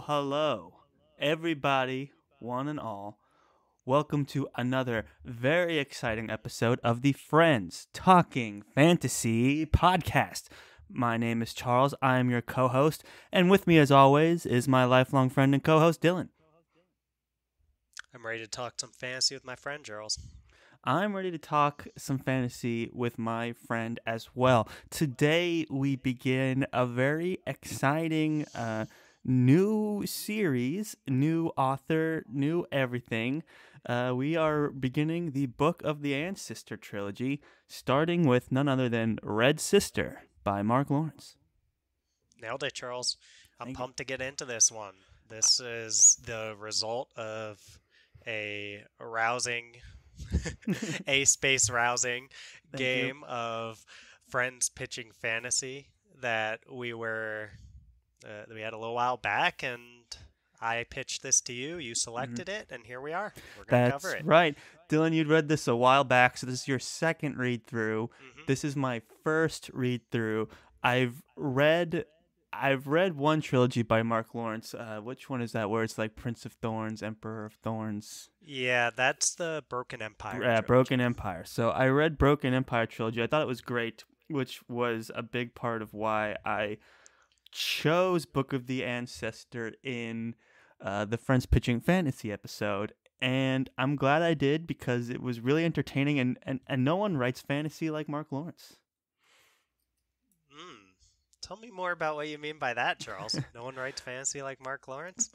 hello, everybody, one and all. Welcome to another very exciting episode of the Friends Talking Fantasy podcast. My name is Charles. I am your co host, and with me, as always, is my lifelong friend and co host, Dylan. I'm ready to talk some fantasy with my friend Charles. I'm ready to talk some fantasy with my friend as well. Today, we begin a very exciting new series, new author, new everything. We are beginning the Book of the Ancestor trilogy, starting with none other than Red Sister by Mark Lawrence. Nailed it, Charles. I'm Thank you. pumped to get into this one. This is the result of a rousing, a space rousing Thank you. game of friends pitching fantasy that we had a little while back, and I pitched this to you. You Mhm. selected it, and here we are. We're gonna cover That's it. right. Dylan, you'd read this a while back, so this is your second read through. hmm This is my first read through. I've read I've read one trilogy by Mark Lawrence. Which one is that where it's like Prince of Thorns, Emperor of Thorns, Yeah, that's the Broken Empire Broken trilogy. Empire. So I read Broken Empire trilogy. I thought it was great, which was a big part of why I chose Book of the Ancestor in the Friends Pitching Fantasy episode. And I'm glad I did because it was really entertaining, and no one writes fantasy like Mark Lawrence. Hmm. Tell me more about what you mean by that, Charles. No one writes fantasy like Mark Lawrence?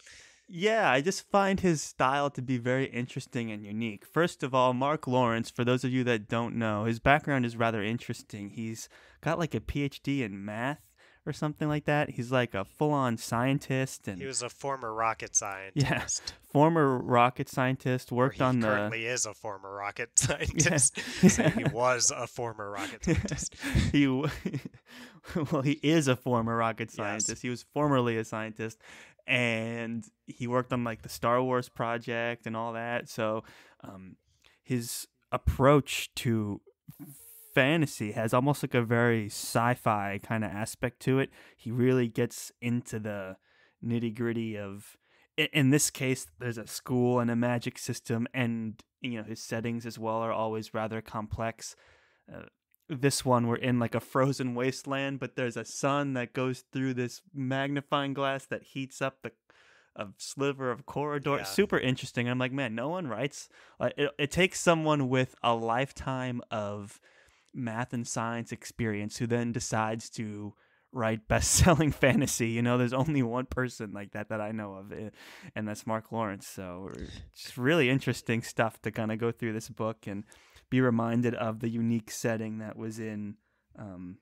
Yeah, I just find his style to be very interesting and unique. First of all, Mark Lawrence, for those of you that don't know, his background is rather interesting. He's got like a PhD in math or something like that. He's like a full on scientist He and was a former rocket yeah, scientist. former rocket scientist, Or worked he on the currently is a former rocket yeah. scientist. Say he was a former rocket scientist. he well, he is a former rocket Yes. scientist. He was formerly a scientist, and he worked on like the Star Wars project and all that. So, his approach to fantasy has almost like a very sci-fi kind of aspect to it. He really gets into the nitty-gritty of in this case there's a school and a magic system, and his settings as well are always rather complex. uh, this one we're in like a frozen wasteland, but there's a sun that goes through this magnifying glass that heats up a sliver of corridor. Yeah. Super interesting. I'm like, man, no one writes. It takes someone with a lifetime of math and science experience who then decides to write best-selling fantasy. There's only one person like that I know of, and that's Mark Lawrence. So it's really interesting stuff to kind of go through this book and be reminded of the unique setting that was in um,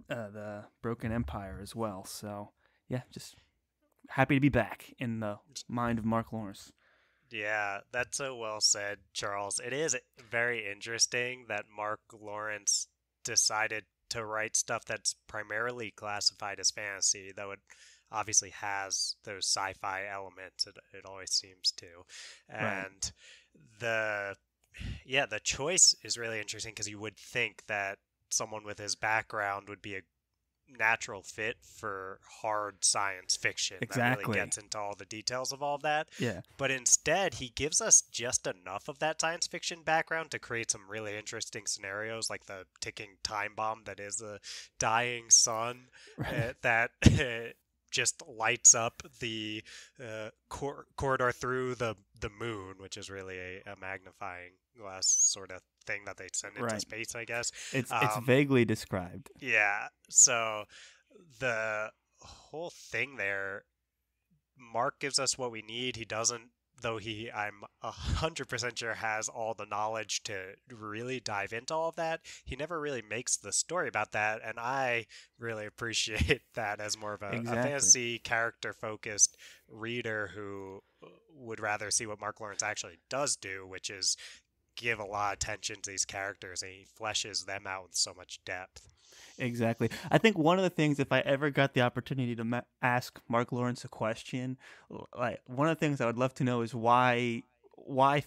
the Broken Empire as well. So yeah, just happy to be back in the mind of Mark Lawrence. Yeah, that's so well said, Charles. It is very interesting that Mark Lawrence decided to write stuff that's primarily classified as fantasy, though it obviously has those sci-fi elements. It always seems to. Right. And the the choice is really interesting because you would think that someone with his background would be a natural fit for hard science fiction that really Exactly. gets into all the details of all of that. Yeah. But instead, he gives us just enough of that science fiction background to create some really interesting scenarios, like the ticking time bomb that is a dying sun Right. that just lights up the corridor through the moon, which is really a magnifying glass sort of thing that they send into Right. space, I guess. It's Um, vaguely described. yeah, so the whole thing there, Mark gives us what we need. He doesn't, though I'm 100% sure has all the knowledge to really dive into all of that. He never really makes the story about that, and I really appreciate that as more of a Exactly. fantasy character focused reader who would rather see what Mark Lawrence actually does do, which is give a lot of attention to these characters, and he fleshes them out with so much depth. Exactly. I think one of the things, if I ever got the opportunity to ask Mark Lawrence a question, like one of the things I would love to know is why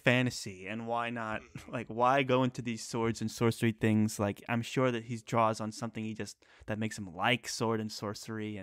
fantasy and why not hmm like why go into these swords and sorcery things. Like I'm sure that he draws on something he just that makes him like sword and sorcery,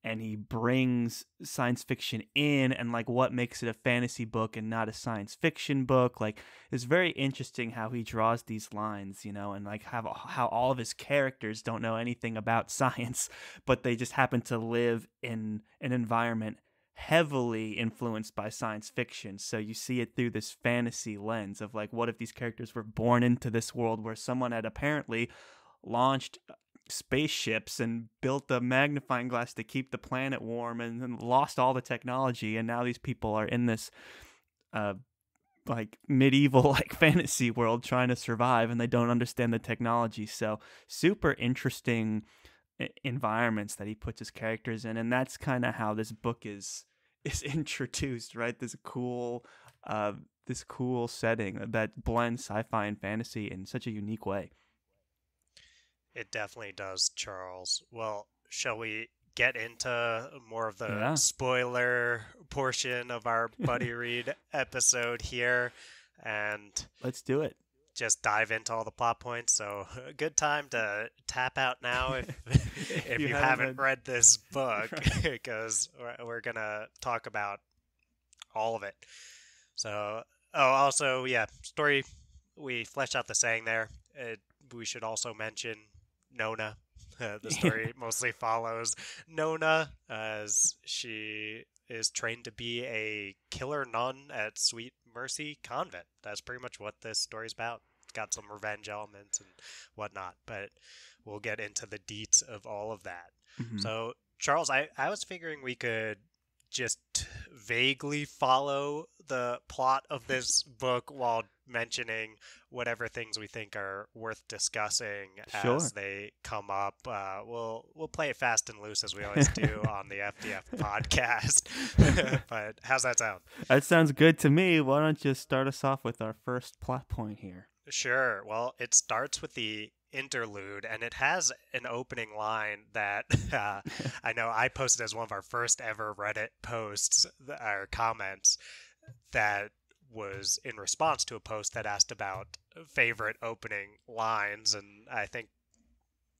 and he brings science fiction in, and like what makes it a fantasy book and not a science fiction book. Like, it's very interesting how he draws these lines, and like how all of his characters don't know anything about science, but they just happen to live in an environment heavily influenced by science fiction. So you see it through this fantasy lens of like, what if these characters were born into this world where someone had apparently launched spaceships and built a magnifying glass to keep the planet warm, and lost all the technology, and now these people are in this like medieval like fantasy world trying to survive, and they don't understand the technology. So super interesting environments that he puts his characters in, and that's kind of how this book is introduced, right? This cool setting that blends sci-fi and fantasy in such a unique way. It definitely does, Charles. Well, shall we get into more of the Yeah, spoiler portion of our Buddy Read episode here and let's do it. just dive into all the plot points? So, a good time to tap out now if if You you haven't haven't read this book, because we're gonna talk about all of it. So, oh, also, yeah, story. We fleshed out the saying there. We should also mention Nona. The story mostly follows Nona as she is trained to be a killer nun at Sweet Mercy Convent. That's pretty much what this story's about. It's got some revenge elements and whatnot, but we'll get into the deets of all of that. Mhm. So, Charles, I was figuring we could just vaguely follow the plot of this book while mentioning whatever things we think are worth discussing Sure. as they come up. We'll play it fast and loose as we always do on the FDF podcast. But how's that sound? That sounds good to me. Why don't you start us off with our first plot point here? Sure. Well, it starts with the interlude, and it has an opening line that I know I posted as one of our first ever Reddit posts or comments that was in response to a post that asked about favorite opening lines, and I think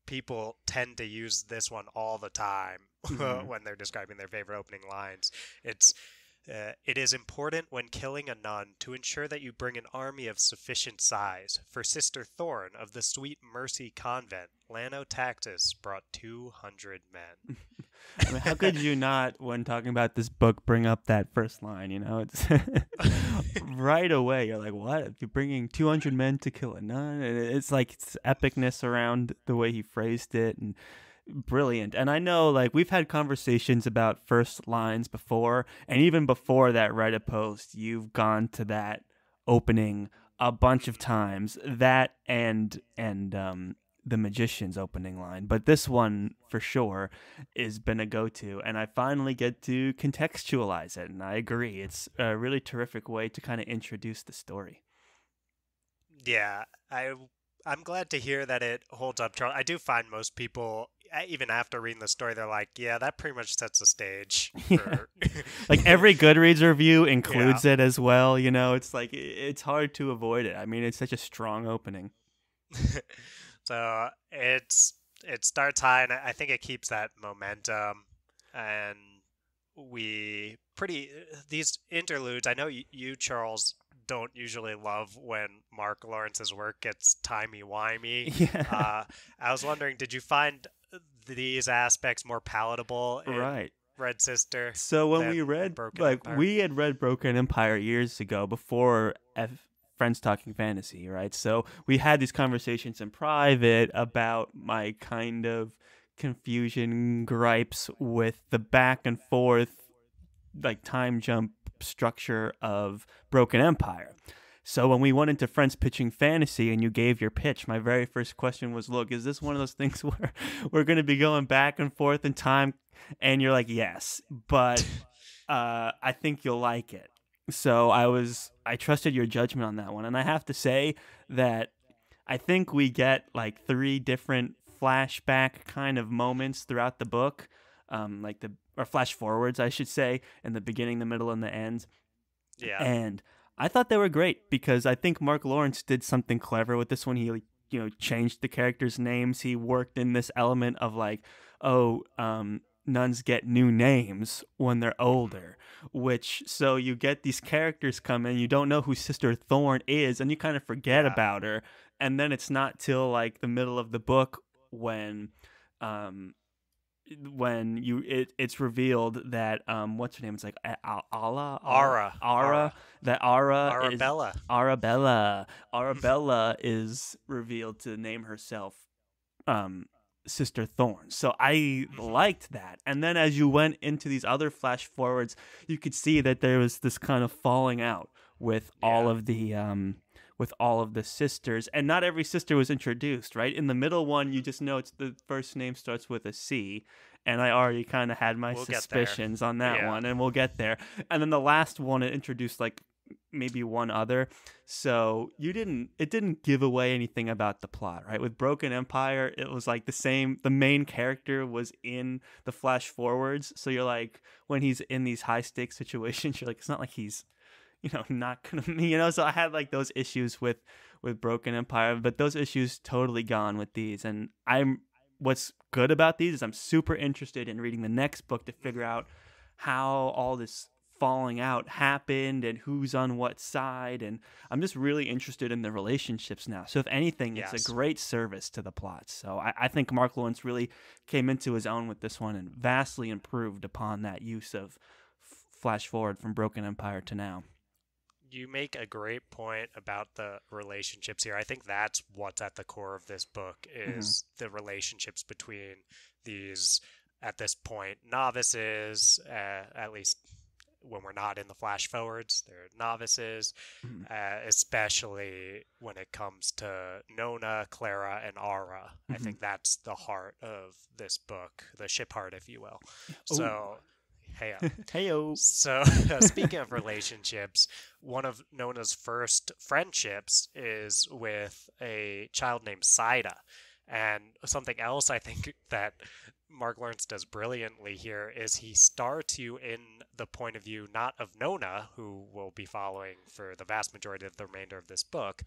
people tend to use this one all the time Mhm. when they're describing their favorite opening lines. It is important when killing a nun to ensure that you bring an army of sufficient size. For Sister Thorn of the Sweet Mercy Convent, Lano Taxis brought 200 men. I mean, how could you not, when talking about this book, bring up that first line? It's right away. You're like, what? If you're bringing 200 men to kill a nun? And it's like it's epicness around the way he phrased it, and brilliant. And I know, like, we've had conversations about first lines before, and even before that Reddit post, you've gone to that opening a bunch of times. That and the magician's opening line, but this one for sure has been a go-to, and I finally get to contextualize it. And I agree, it's a really terrific way to kind of introduce the story. Yeah, I'm glad to hear that it holds up, Charles. I do find most people, even after reading the story, they're like, "Yeah, that pretty much sets the stage Yeah, for." like every Goodreads review Yeah. includes it as well. It's like it's hard to avoid it. I mean, it's such a strong opening. So it starts high, and I think it keeps that momentum. And we pretty these interludes. I know you Charles don't usually love when Mark Lawrence's work gets timey wimey. Yeah, I was wondering, did you find these aspects more palatable in right. Red Sister So when than we in read, Broken like, Empire? we had read Broken Empire years ago before Friends Talking Fantasy, right? So we had these conversations in private about my kind of confusion, gripes with the back and forth, like, time jump structure of Broken Empire. So when we went into Friends Pitching Fantasy and you gave your pitch, my very first question was, look, is this one of those things where we're going to be going back and forth in time? And you're like, yes, but I think you'll like it. So I trusted your judgment on that one. And I have to say that I think we get like three different flashback kind of moments throughout the book, or flash forwards, I should say, in the beginning, the middle, and the end. Yeah. And I thought they were great because I think Mark Lawrence did something clever with this one. He, changed the characters' names. He worked in this element of like, oh, nuns get new names when they're Hmm. older, which so you get these characters come in, you don't know who Sister Thorn is, and you kind of forget Yeah. about her, and then it's not till like the middle of the book when um it's revealed that what's her name? It's like Ara. Ara, Ara. that Ara is Arabella. Arabella. Arabella is revealed to name herself um Sister Thorn. So I Hmm. liked that. And then as you went into these other flash forwards, you could see that there was this kind of falling out Yeah. with all of the sisters, and not every sister was introduced, right? In the middle one, you Hmm. just know it's the first name starts with a C, and I already kind of had my We'll get there. suspicions on that Yeah. one, and we'll get there. And then the last one, it introduced like maybe one other, so it didn't give away anything about the plot, right? With Broken Empire, it was like the same, the main character was in the flash forwards, so you're like, when he's in these high stakes situations, you're like, it's not like he's, not gonna, so I had like those issues with Broken Empire, but those issues totally gone with these. And what's good about these is I'm super interested in reading the next book to figure Hmm. out how all this falling out happened and who's on what side, and I'm just really interested in the relationships now. So if anything, it's a Yes. great service to the plot. So I think Mark Lawrence really came into his own with this one and vastly improved upon that use of flash forward from Broken Empire to now. You make a great point about the relationships here. I think that's what's at the core of this book Mm-hmm. is the relationships between these at this point novices, at least when we're not in the flash forwards, they're novices, Mm-hmm. especially when it comes to Nona, Clara, and Ara. I Mm-hmm. think that's the heart of this book, the ship heart, if you will. Oh, So, hey, heyo. so, speaking of relationships, one of Nona's first friendships is with a child named Saida. And something else I think that Mark Lawrence does brilliantly here is he starts you in the point of view not of Nona, who we'll be following for the vast majority of the remainder of this book,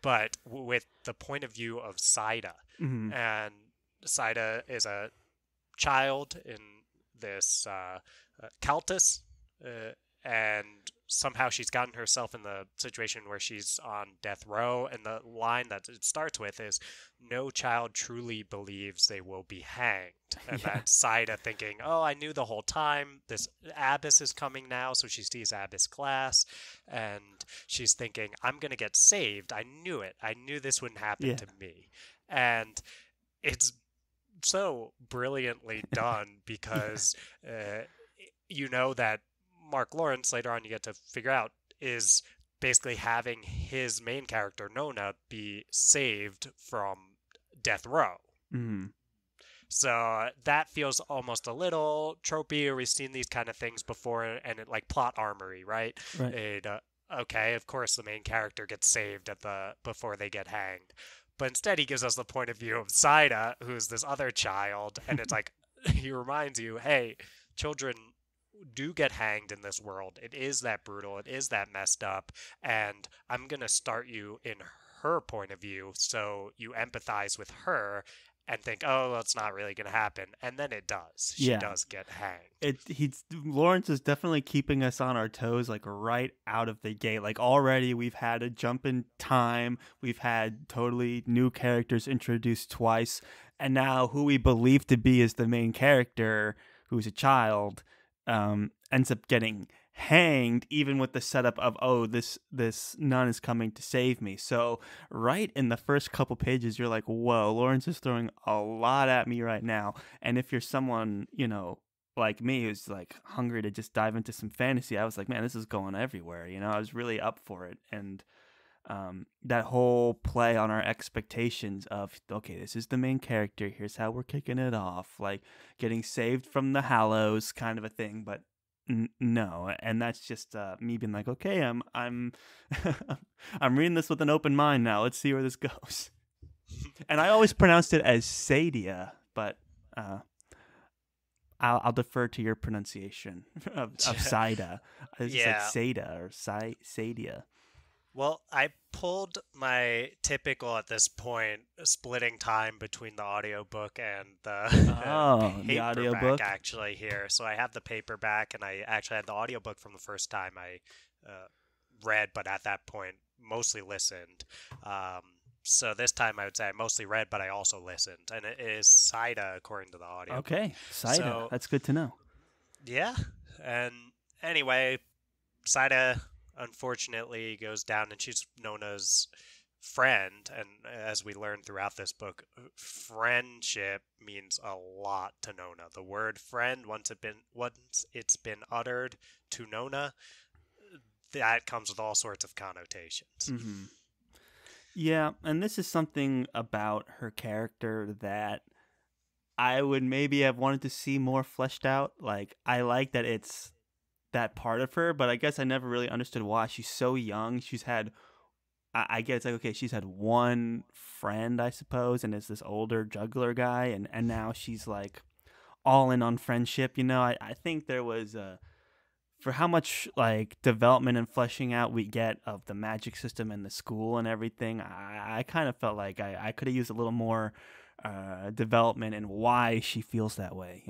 but with the point of view of Saida. Mm-hmm. And Saida is a child in this Caltus, and somehow she's gotten herself in the situation where she's on death row. And the line that it starts with is, "No child truly believes they will be hanged." And Yeah. that's Saida thinking, "Oh, I knew the whole time. This Abyss is coming now." So she sees Abyss Glass, and she's thinking, "I'm gonna get saved. I knew it. I knew this wouldn't happen Yeah. to me." And it's so brilliantly done Yeah. because uh, you know that Mark Lawrence later on you get to figure out is basically having his main character Nona be saved from death row. Mm-hmm. So that feels almost a little tropey, or we've seen these kind of things before, and it like plot armory, right? Right. It okay, of course the main character gets saved at the before they get hanged, but instead he gives us the point of view of Zaida, who's this other child, and it's like he reminds you, hey, children do get hanged in this world. It is that brutal. It is that messed up, and I'm gonna start you in her point of view so you empathize with her and think, oh, well, it's not really going to happen. And then it does. She Yeah. does get hanged. He's Lawrence is definitely keeping us on our toes, like right out of the gate. Like already we've had a jump in time, we've had totally new characters introduced twice, and now who we believe to be as the main character, who's a child, ends up getting hanged, even with the setup of, oh, this nun is coming to save me. So right in the first couple pages, you're like, whoa, Lawrence is throwing a lot at me right now. And if you're someone, like me, who's like hungry to just dive into some fantasy, I was like, man, this is going everywhere. I was really up for it. And that whole play on our expectations of, okay, this is the main character, here's how we're kicking it off, like getting saved from the Hallows kind of a thing. But no, and that's just me being like, okay, I'm I'm reading this with an open mind now, let's see where this goes. And I always pronounced it as Sadia, but I'll defer to your pronunciation of Saida. It's like Yeah. Sada or Sadia. Well, I pulled my typical at this point splitting time between the audiobook and the Oh, the paperback audiobook. actually here. So I have the paperback and I actually had the audiobook from the first time I read, but at that point mostly listened. Um, so this time I would say I mostly read, but I also listened, and it is Saida according to the audiobook. Okay, Saida. So That's good to know. yeah, and anyway, Saida unfortunately goes down, and she's Nona's friend. And as we learn throughout this book, friendship means a lot to Nona. The word friend, once it's been uttered to Nona, that comes with all sorts of connotations. Hmm. Yeah, and this is something about her character that I would maybe have wanted to see more fleshed out. Like, I like that it's that part of her, but I guess I never really understood why. She's so young. She's had, I get it's like, okay, she's had one friend, I suppose, and it's this older juggler guy, and now she's like all in on friendship. I think there was for how much like development and fleshing out we get of the magic system and the school and everything, I kind of felt like I could have used a little more development and why she feels that way.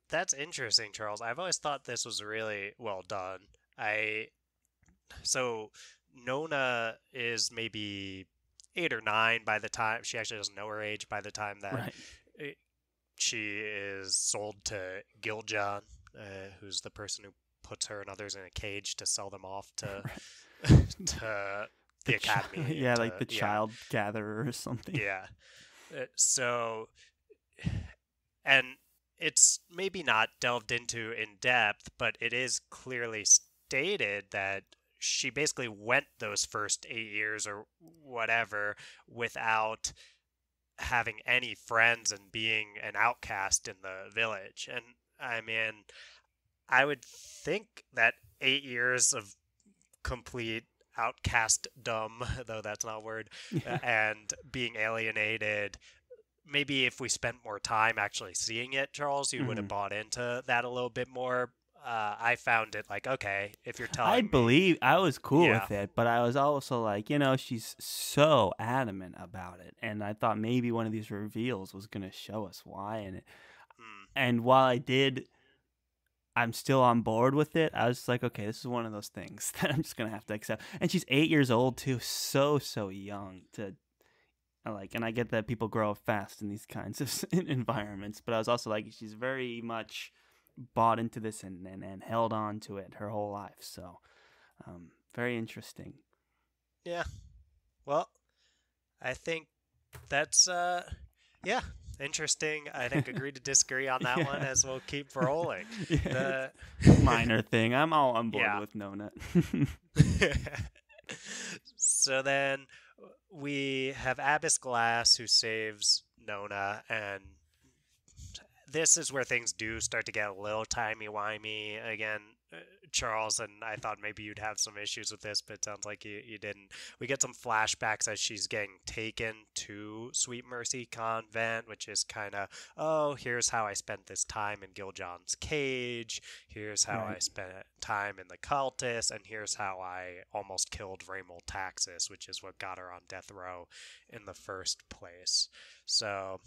That's interesting, Charles. I've always thought this was really well done. I so Nona is maybe 8 or 9 by the time she actually doesn't know her age by the time that Right. eh, she is sold to Giljan, who's the person who puts her and others in a cage to sell them off to to The the academy yeah, like to the yeah child gatherer or something. yeah. So and it's maybe not delved into in depth, but it is clearly stated that she basically went those first 8 years or whatever without having any friends and being an outcast in the village. And I mean, I would think that 8 years of complete outcastdom, though that's not a word, Yeah. and being alienated, maybe if we spent more time actually seeing it, Charles, you would have Hmm. bought into that a little bit more. I found it like, okay, if you're I telling me, believe I was cool yeah, with it, but I was also like, she's so adamant about it, and I thought maybe one of these reveals was gonna show us why. mm, And while I'm still on board with it. I was just like, okay, this is one of those things that I'm just gonna have to accept. And she's 8 years old too, so young to like. And I get that people grow up fast in these kinds of environments, but I was also like, she's very much bought into this and held on to it her whole life. So, very interesting. yeah. Well, I think that's yeah, interesting. I think agree to disagree on that one Yeah, as we'll keep rolling. yeah, it's The minor thing. I'm all on board yeah. with Nona. So then we have Abbess Glass who saves Nona, and this is where things do start to get a little timey-wimey again. Charles, and I thought maybe you'd have some issues with this, but it sounds like you didn't. We get some flashbacks as she's getting taken to Sweet Mercy Convent, which is kind of, oh, here's how I spent this time in Giljon's cage, here's how Right. I spent time in the cultists, and here's how I almost killed Raymond Taxis, which is what got her on death row in the first place. So,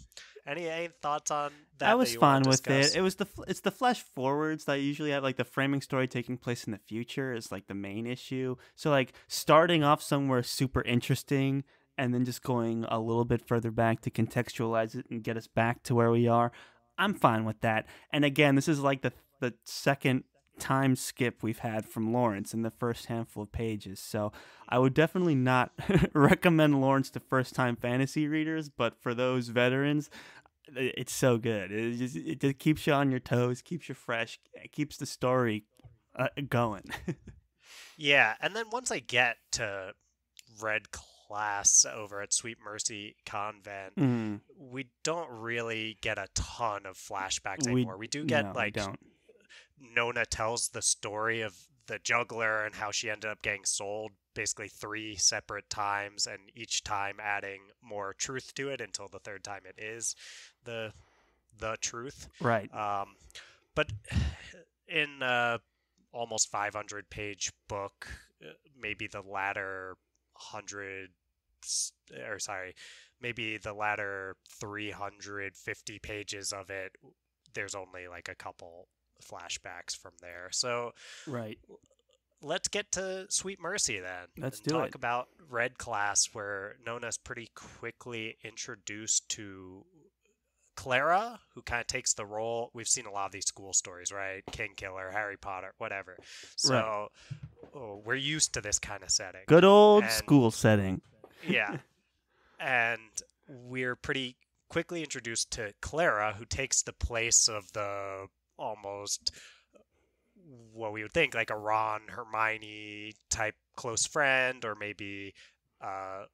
any thoughts on I that was you want fine to with it. discuss? It's the flash forwards that I usually have, like the framing story taking place in the future is like the main issue. So like starting off somewhere super interesting and then just going a little bit further back to contextualize it and get us back to where we are. I'm fine with that. And again, this is like the second time skip we've had from Lawrence in the first handful of pages. So I would definitely not recommend Lawrence to first time fantasy readers, but for those veterans, it's so good. It just keeps you on your toes, keeps you fresh, keeps the story going. Yeah, and then once I get to Red Class over at Sweet Mercy Convent, Mm, we don't really get a ton of flashbacks we anymore. We do get no, we like don't. Nona tells the story of the juggler and how she ended up getting sold basically 3 separate times, and each time adding more truth to it until the third time it is the the truth. Right. Um, but in almost 500 page book, maybe the latter hundred, or sorry, maybe the latter 350 pages of it, there's only like a couple flashbacks from there. So Right. let's get to Sweet Mercy then Let's and do talk it. about Red Class, where Nona's pretty quickly introduced to Clara, who kind of takes the role. We've seen a lot of these school stories, right? King Killer, Harry Potter, whatever. Right. So we're used to this kind of setting. Good old And school setting. yeah, and we're pretty quickly introduced to Clara, who takes the place of the almost what we would think like a Ron Hermione type close friend, or maybe uh,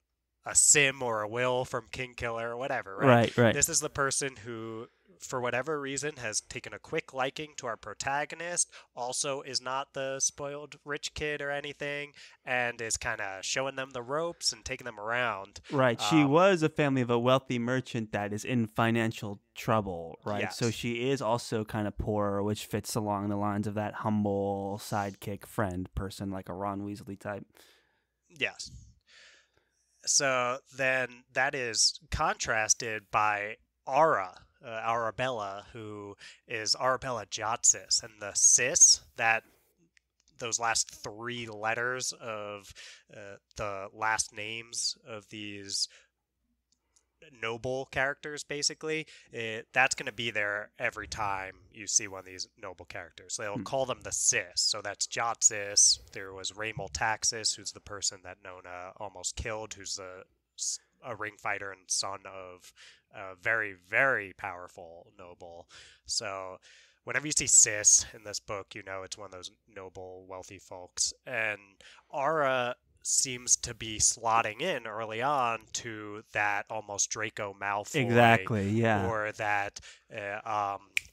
a Sim or a Will from King Killer or whatever, right? Right. Right. This is the person who, for whatever reason, has taken a quick liking to our protagonist, also is not the spoiled rich kid or anything, and is kind of showing them the ropes and taking them around. Right. She Um, was a family of a wealthy merchant that is in financial trouble, right? So yes, she is also kind of poor, which fits along the lines of that humble sidekick friend person, like a Ron Weasley type. yes. So then that is contrasted by Ara, Arabella, who is Arabella Jotsis, and the sis, that those last three letters of the last names of these noble characters, basically, that's going to be there every time you see one of these noble characters. So they'll Hmm. call them the sis. So that's Jotsis. There was Raymond Taxis, who's the person that Nona almost killed, who's a ring fighter and son of a very, very powerful noble. So whenever you see sis in this book, you know it's one of those noble, wealthy folks. And Ara seems to be slotting in early on to that almost Draco Malfoy, Exactly. Yeah. or that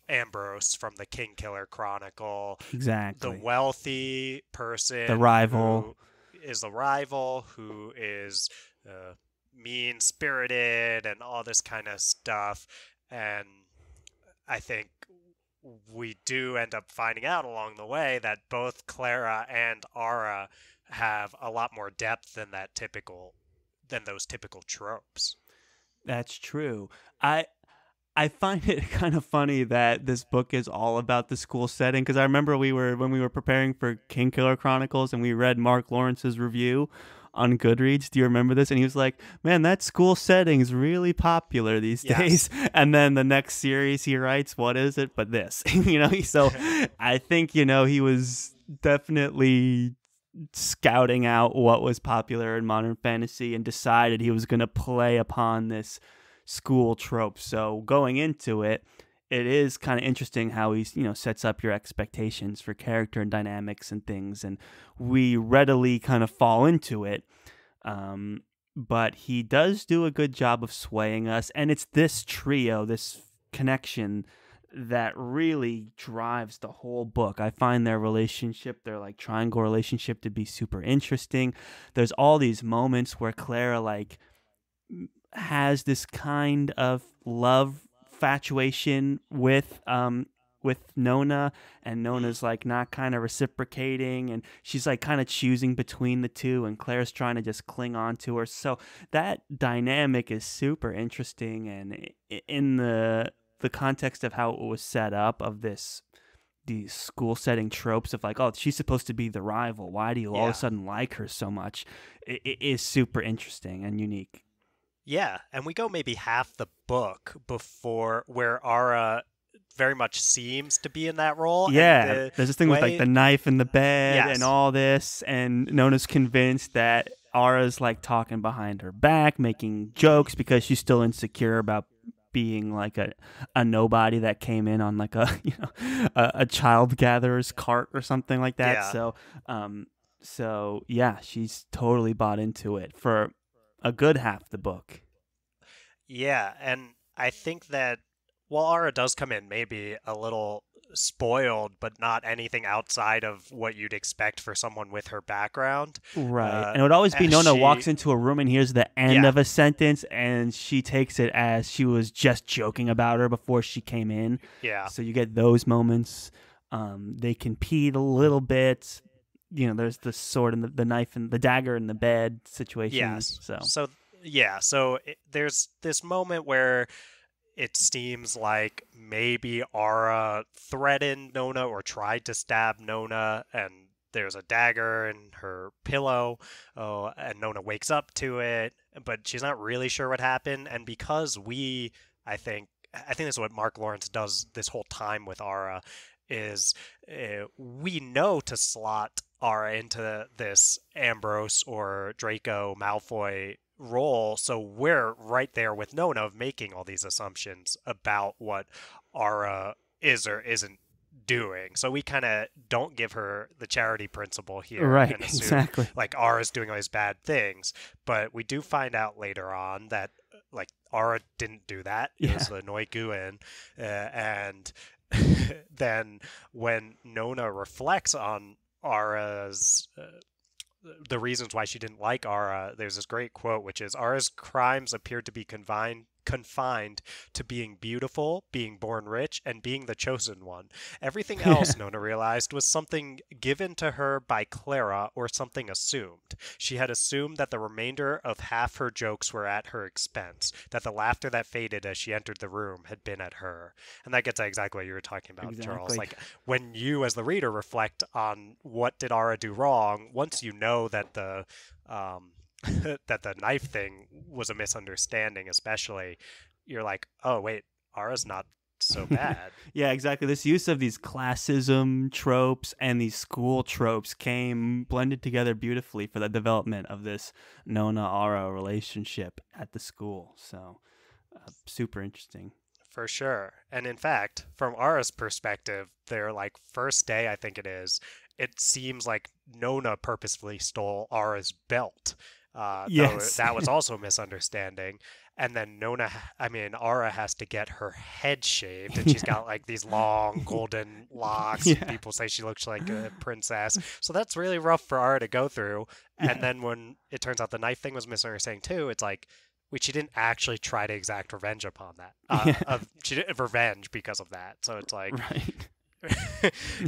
Ambrose from the King Killer Chronicle, the Exactly. wealthy The person rival. who is the rival, who is mean spirited and all this kind of stuff. And I think we do end up finding out along the way that both Clara and Ara have a lot more depth than those typical tropes. That's true. I I find it kind of funny that this book is all about the school setting because I remember when we were preparing for King Killer Chronicles and we read Mark Lawrence's review on Goodreads. Do you remember this? And he was like, "Man, that school setting is really popular these days." Yes. And then the next series he writes, what is it but this? So I think he was definitely scouting out what was popular in modern fantasy and decided he was going to play upon this school trope. So going into it, it is kind of interesting how he sets up your expectations for character and dynamics and things, and we readily kind of fall into it. But he does do a good job of swaying us, and it's this trio, this connection that really drives the whole book. I find their relationship, their like triangle relationship, to be super interesting. There's all these moments where Clara has this kind of love fatuation with Nona, and Nona's like not kind of reciprocating, and she's like kind of choosing between the two, and Claire's trying to just cling on to her. So that dynamic is super interesting, and in the context of how it was set up, of these school setting tropes of like, oh, she's supposed to be the rival, why do you all of a Yeah. sudden like her so much, it is super interesting and unique. Yeah, and we go maybe half the book before where Ara very much seems to be in that role, and Yeah, the there's this thing with like way, the knife in the bed and yes, all this, and Nona's convinced that Ara's like talking behind her back, making jokes because she's still insecure about being like a nobody that came in on like a a child gatherer's cart or something like that. yeah, So yeah, she's totally bought into it for a good half the book. yeah, and I think that while Ara does come in maybe a little spoiled, but not anything outside of what you'd expect for someone with her background, Right. uh, And it would always be Nona she, walks into a room and hears the end yeah, of a sentence and she takes it as she was just joking about her before she came in. yeah, So you get those moments. They compete a little bit. there's the sword and the knife and the dagger in the bed situation. Yes. So So yeah, so there's this moment where it seems like maybe Ara threatened Nona or tried to stab Nona, and there's a dagger in her pillow, and Nona wakes up to it, but she's not really sure what happened. And because I think, this is what Mark Lawrence does this whole time with Ara, is we know to slot Ara into this Ambrose or Draco Malfoy role, so we're right there with Nona of making all these assumptions about what Ara is or isn't doing. So we kind of don't give her the charity principle here right, and assume exactly. like Ara's doing all these bad things, but we do find out later on that like Ara didn't do that. It was the Noi Guen, and then when Nona reflects on Ara's the reasons why she didn't like Ara, there's this great quote, which is Ara's crimes appeared to be confined to being beautiful, being born rich, and being the chosen one. Everything else, Nona realized, was something given to her by Clara or something assumed. She had assumed that the remainder of half her jokes were at her expense, that the laughter that faded as she entered the room had been at her. And that gets at exactly what you were talking about, Charles. Like, when you, as the reader, reflect on what did Ara do wrong, once you know that the that the knife thing was a misunderstanding, especially, you're like, oh wait, Ara's not so bad. Yeah, exactly. This use of these classism tropes and these school tropes came blended together beautifully for the development of this Nona-Ara relationship at the school. So super interesting. For sure. And in fact, from Ara's perspective, their like first day, I think it seems like Nona purposefully stole Ara's belt. Yes. Though that was also a misunderstanding. And then Ara has to get her head shaved, and she's got like these long golden locks. Yeah. People say she looks like a princess. So that's really rough for Ara to go through. Yeah. And then when it turns out the knife thing was misunderstanding too, it's like, she didn't actually try to exact revenge upon that. She didn't revenge because of that. So it's like, right.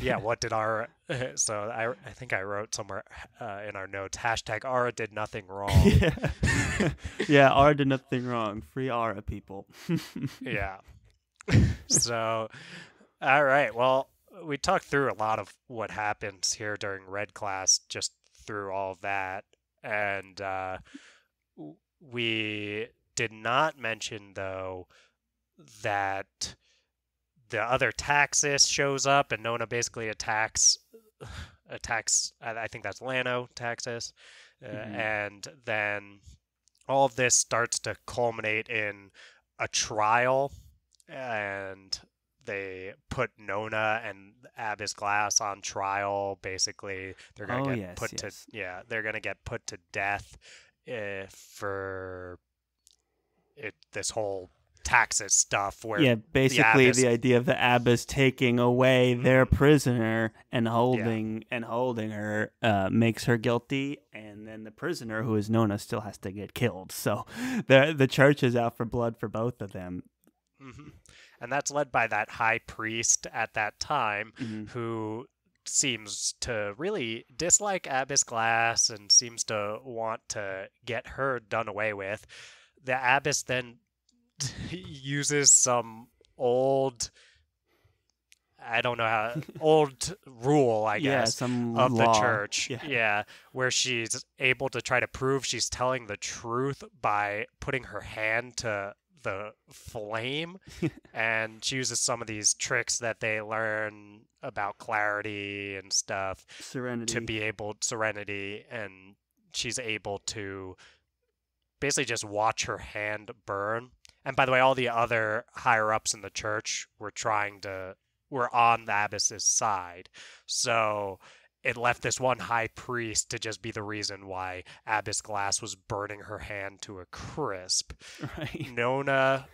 yeah, what did Ara? So I think I wrote somewhere in our notes, #Ara did nothing wrong. Yeah, Ara did nothing wrong. Free Ara, people. Yeah. So, all right. Well, we talked through a lot of what happens here during Red Class, just through all of that. And we did not mention, though, that the other Taxis shows up, and Nona basically attacks. I think that's Lano Taxis, and then all of this starts to culminate in a trial, and they put Nona and Abyss Glass on trial. Basically, they're gonna get put to they're gonna get put to death for this whole Taxis stuff, where basically the idea of the Abyss taking away their prisoner and holding her makes her guilty, and then the prisoner, who is Nona, still has to get killed. So the church is out for blood for both of them. And that's led by that high priest at that time, who seems to really dislike Abyss Glass and seems to want to get her done away with. The Abyss then uses some old rule, I guess, some of law. The church. Where she's able to try to prove she's telling the truth by putting her hand to the flame. And she uses some of these tricks that they learn about clarity and stuff. Serenity, and she's able to basically just watch her hand burn. And by the way, all the other higher ups in the church were on the Abyss's side. So it left this one high priest to just be the reason why Abyss Glass was burning her hand to a crisp. Right. Nona.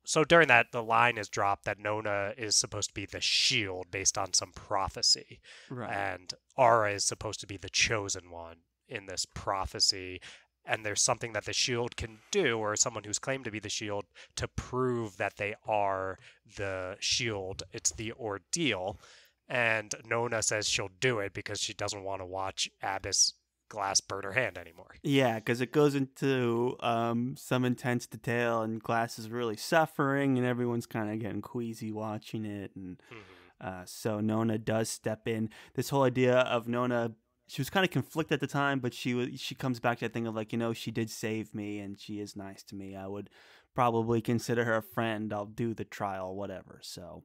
So during that, the line is dropped that Nona is supposed to be the shield based on some prophecy. Right. And Ara is supposed to be the chosen one in this prophecy. And there's something that the shield can do, or someone who's claimed to be the shield, to prove that they are the shield. It's the ordeal. and Nona says she'll do it because she doesn't want to watch Abbess Glass burn her hand anymore. Yeah, because it goes into some intense detail, and Glass is really suffering, and everyone's kind of getting queasy watching it, and Hmm. so Nona does step in. This whole idea of Nona, she was kind of conflicted at the time, but she comes back to that thing of like, she did save me, and she is nice to me. I would probably consider her a friend. I'll do the trial, whatever. So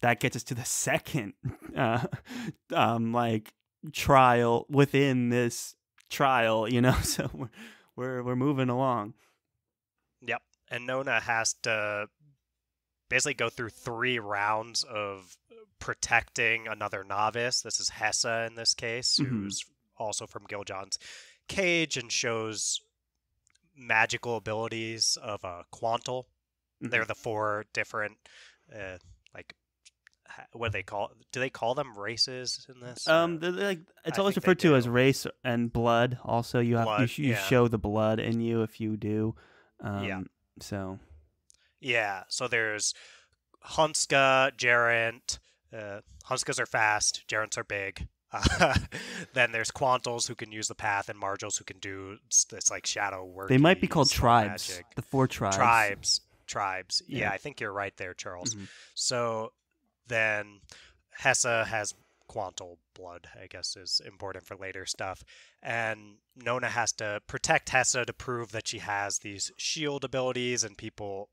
that gets us to the second like trial within this trial, so we're moving along. Yep. And Nona has to basically go through 3 rounds of protecting another novice. This is Hessa in this case, Hmm. who's also from Giljon's cage and shows magical abilities of a Quantal. Hmm. They're the 4 different, like, what do they call? Do they call them races in this? Like, it's I always think they referred to as do. race and blood. Also, Blood, you yeah, show the blood in you if you do. yeah, So yeah. So there's Hunska, Gerent. Hunskas are fast. Gerents are big. Uh, then there's Quantals who can use the path, and Margils who can do this like shadow they might be worky called spell tribes. magic. The 4 tribes. Tribes. Yeah. Yeah, I think you're right there, Charles. Hmm. So then Hessa has Quantal blood, I guess is important for later stuff. And Nona has to protect Hessa to prove that she has these shield abilities, and people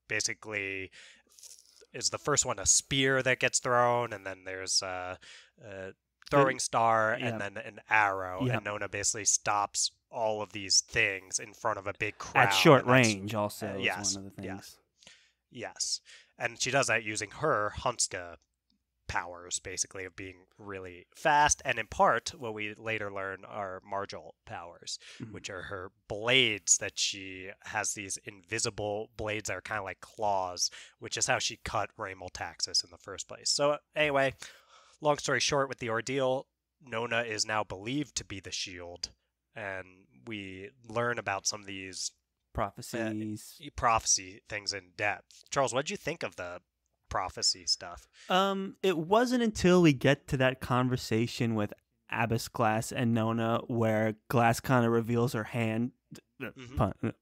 basically is the first one a spear that gets thrown, and then there's a The throwing star, and yeah then an arrow, yeah and Nona basically stops all of these things in front of a big at crowd, short and that's range also is one yes, of the yeah, things. yes, and she does that using her Hunska powers, basically, of being really fast, and in part, what we later learn are Margil powers, Hmm. which are her blades that she has these invisible blades that are kind of like claws, which is how she cut Raymel Taxis in the first place. So, anyway, long story short, with the ordeal, Nona is now believed to be the shield, and we learn about some of these uh, Prophecies. prophecy things in depth. Charles, what did you think of the prophecy stuff? It wasn't until we get to that conversation with Abbess Glass and Nona where Glass kind of reveals her hand, Hmm.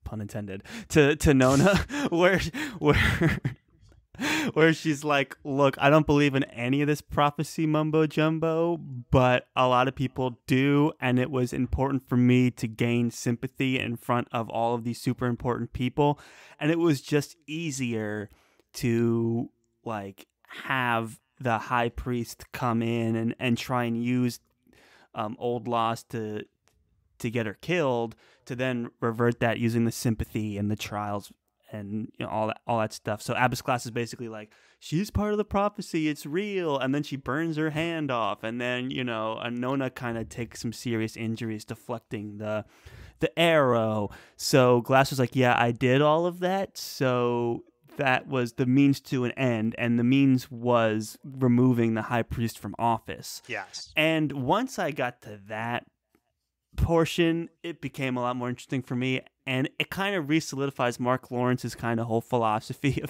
pun intended, to Nona, where where where she's like, "Look, I don't believe in any of this prophecy mumbo jumbo, but a lot of people do, and it was important for me to gain sympathy in front of all of these super important people, and it was just easier to like have the high priest come in and try and use old laws to get her killed, to then revert that using the sympathy and the trials and all that stuff. So Abbess Glass is basically like, she's part of the prophecy, it's real, and then she burns her hand off, and then Nona kind of takes some serious injuries deflecting the arrow. So Glass was like, yeah, I did all of that, so that was the means to an end, and the means was removing the high priest from office. Yes. And once I got to that portion, it became a lot more interesting for me, and it kind of re-solidifies Mark Lawrence's kind of whole philosophy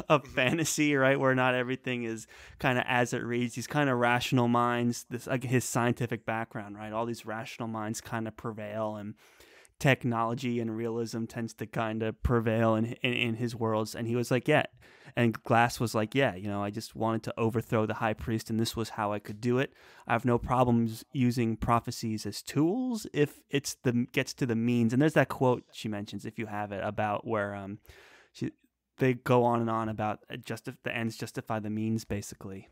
of Hmm. fantasy, right? Where not everything is kind of as it reads. These kind of rational minds, this like his scientific background, right? All these rational minds kind of prevail, and technology and realism tends to kind of prevail in his worlds. And he was like, yeah. And Glass was like, yeah, I just wanted to overthrow the high priest, and this was how I could do it. I have no problems using prophecies as tools if it's the gets to the means. And there's that quote she mentions, if you have it, about where she they go on and on about the ends justify the means, basically.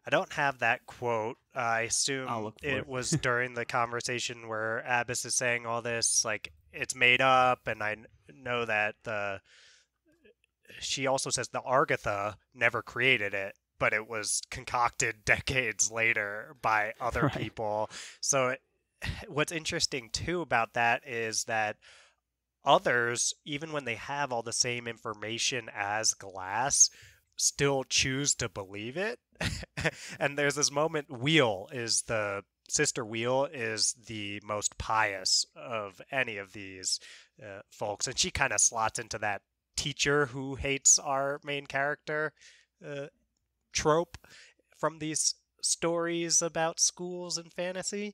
I don't have that quote. I I'll assume look for it it. was during the conversation where Abbess is saying all this, like it's made up, and I know that the she also says the Argatha never created it, but it was concocted decades later by other Right. people. So what's interesting too about that is that others, even when they have all the same information as Glass, still choose to believe it. And there's this moment, Wheel is the sister Wheel is the most pious of any of these folks, and she kind of slots into that teacher who hates our main character uh, trope from these stories about schools and fantasy.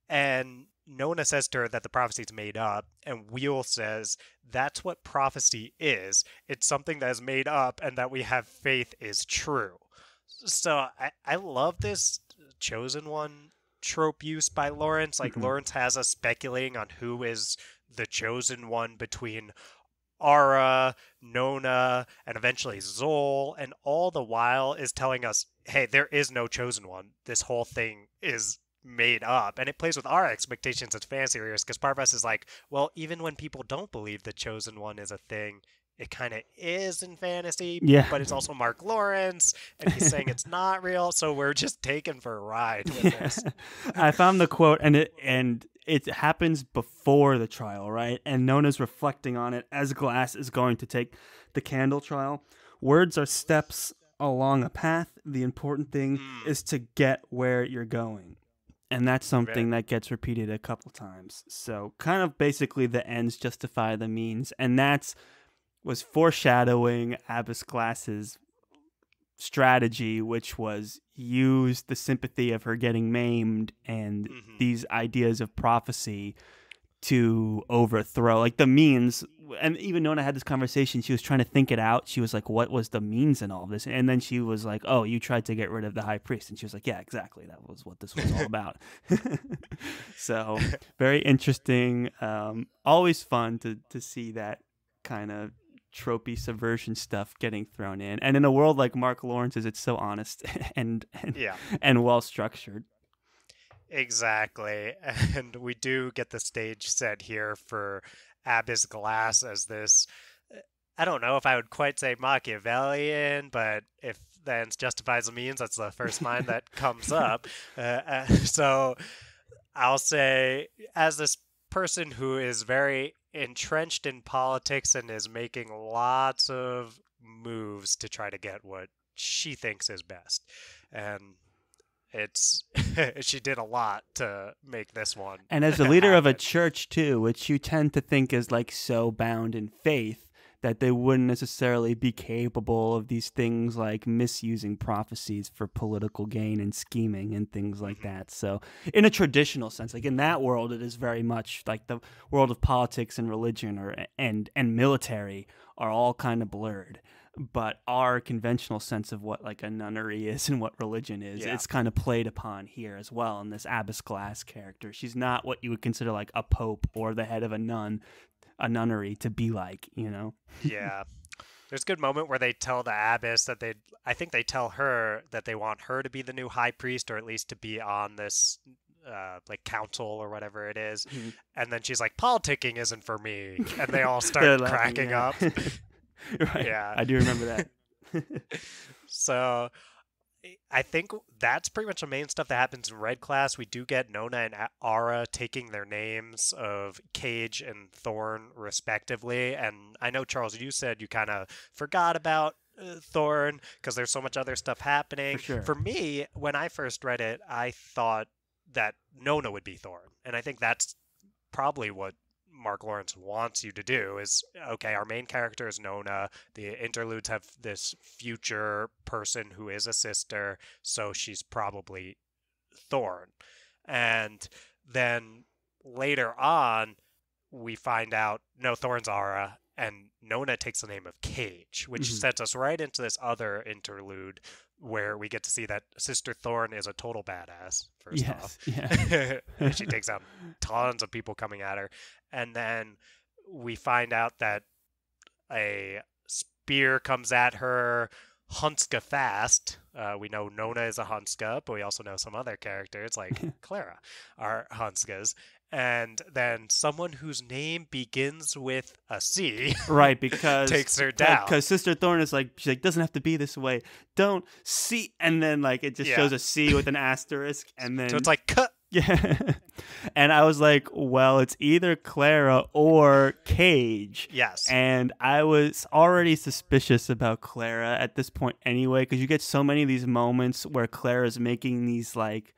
And Nona says to her that the prophecy's made up, and Wheel says that's what prophecy is. It's something that is made up and that we have faith is true. So I love this chosen one trope use by Lawrence. Like, Lawrence has us speculating on who is the chosen one between Ara, Nona, and eventually Zol, and all the while is telling us, hey, there is no chosen one. This whole thing is made up. And it plays with our expectations as fantasy readers, because part of us is like, well, even when people don't believe the chosen one is a thing, it kind of is in fantasy, Yeah. but it's also Mark Lawrence, and he's saying it's not real, so we're just taken for a ride with this. I found the quote, and it happens before the trial, right? And Nona's reflecting on it as Glass is going to take the candle trial. Words are steps along a path. The important thing is to get where you're going. And that's something that gets repeated a couple times. So kind of basically the ends justify the means. And was foreshadowing Abbess Glass's strategy, which was use the sympathy of her getting maimed and these ideas of prophecy to overthrow, like the means. And even Nona had this conversation, she was trying to think it out. She was like, what was the means in all of this? And then she was like, oh, you tried to get rid of the high priest. And she was like, yeah, exactly, that was what this was all about. So very interesting. Always fun to see that kind of tropey subversion stuff getting thrown in, and in a world like Mark Lawrence's, it's so honest and well structured. Exactly. And we do get the stage set here for Abbess Glass as this, I don't know if I would quite say Machiavellian, but if the ends justifies the means, that's the first mind that comes up. So I'll say, as this person who is very entrenched in politics and is making lots of moves to try to get what she thinks is best, and it's she did a lot to make this one. And as the leader of a church too, which you tend to think is like so bound in faith that they wouldn't necessarily be capable of these things like misusing prophecies for political gain and scheming and things like that. So in a traditional sense, like in that world, it is very much like the world of politics and religion and military are all kind of blurred. But our conventional sense of what like a nunnery is and what religion is, it's kind of played upon here as well in this Abbess Glass character. She's not what you would consider like a pope or the head of a nunnery to be like, you know? Yeah. There's a good moment where they tell the abbess that I think they tell her that they want her to be the new high priest, or at least to be on this like council or whatever it is. And then she's like, politicking isn't for me. And they all start cracking up. Right. Yeah. I do remember that. So I think that's pretty much the main stuff that happens in Red Class. We do get Nona and Ara taking their names of Cage and Thorn, respectively. And I know, Charles, you said you kind of forgot about Thorn because there's so much other stuff happening. For sure. For me, when I first read it, I thought that Nona would be Thorn. And I think that's probably what Mark Lawrence wants you to do is, okay, our main character is Nona. The interludes have this future person who is a sister, so she's probably Thorn. And then later on, we find out, no, Thorn's Ara, and Nona takes the name of Cage, which sets us right into this other interlude where we get to see that Sister Thorn is a total badass, first off. Yeah. She takes out tons of people coming at her. And then we find out that a spear comes at her Hunska fast. We know Nona is a Hunska, but we also know some other characters like Clara are Hunskas. And then someone whose name begins with a C, right? Because takes her down. Because Sister Thorn is like, she's like, doesn't have to be this way. Don't see, and then like it just shows a C with an asterisk, and then so it's like cut. Yeah. And I was like, well, it's either Clara or Cage. Yes. And I was already suspicious about Clara at this point anyway, because you get so many of these moments where Clara's making these like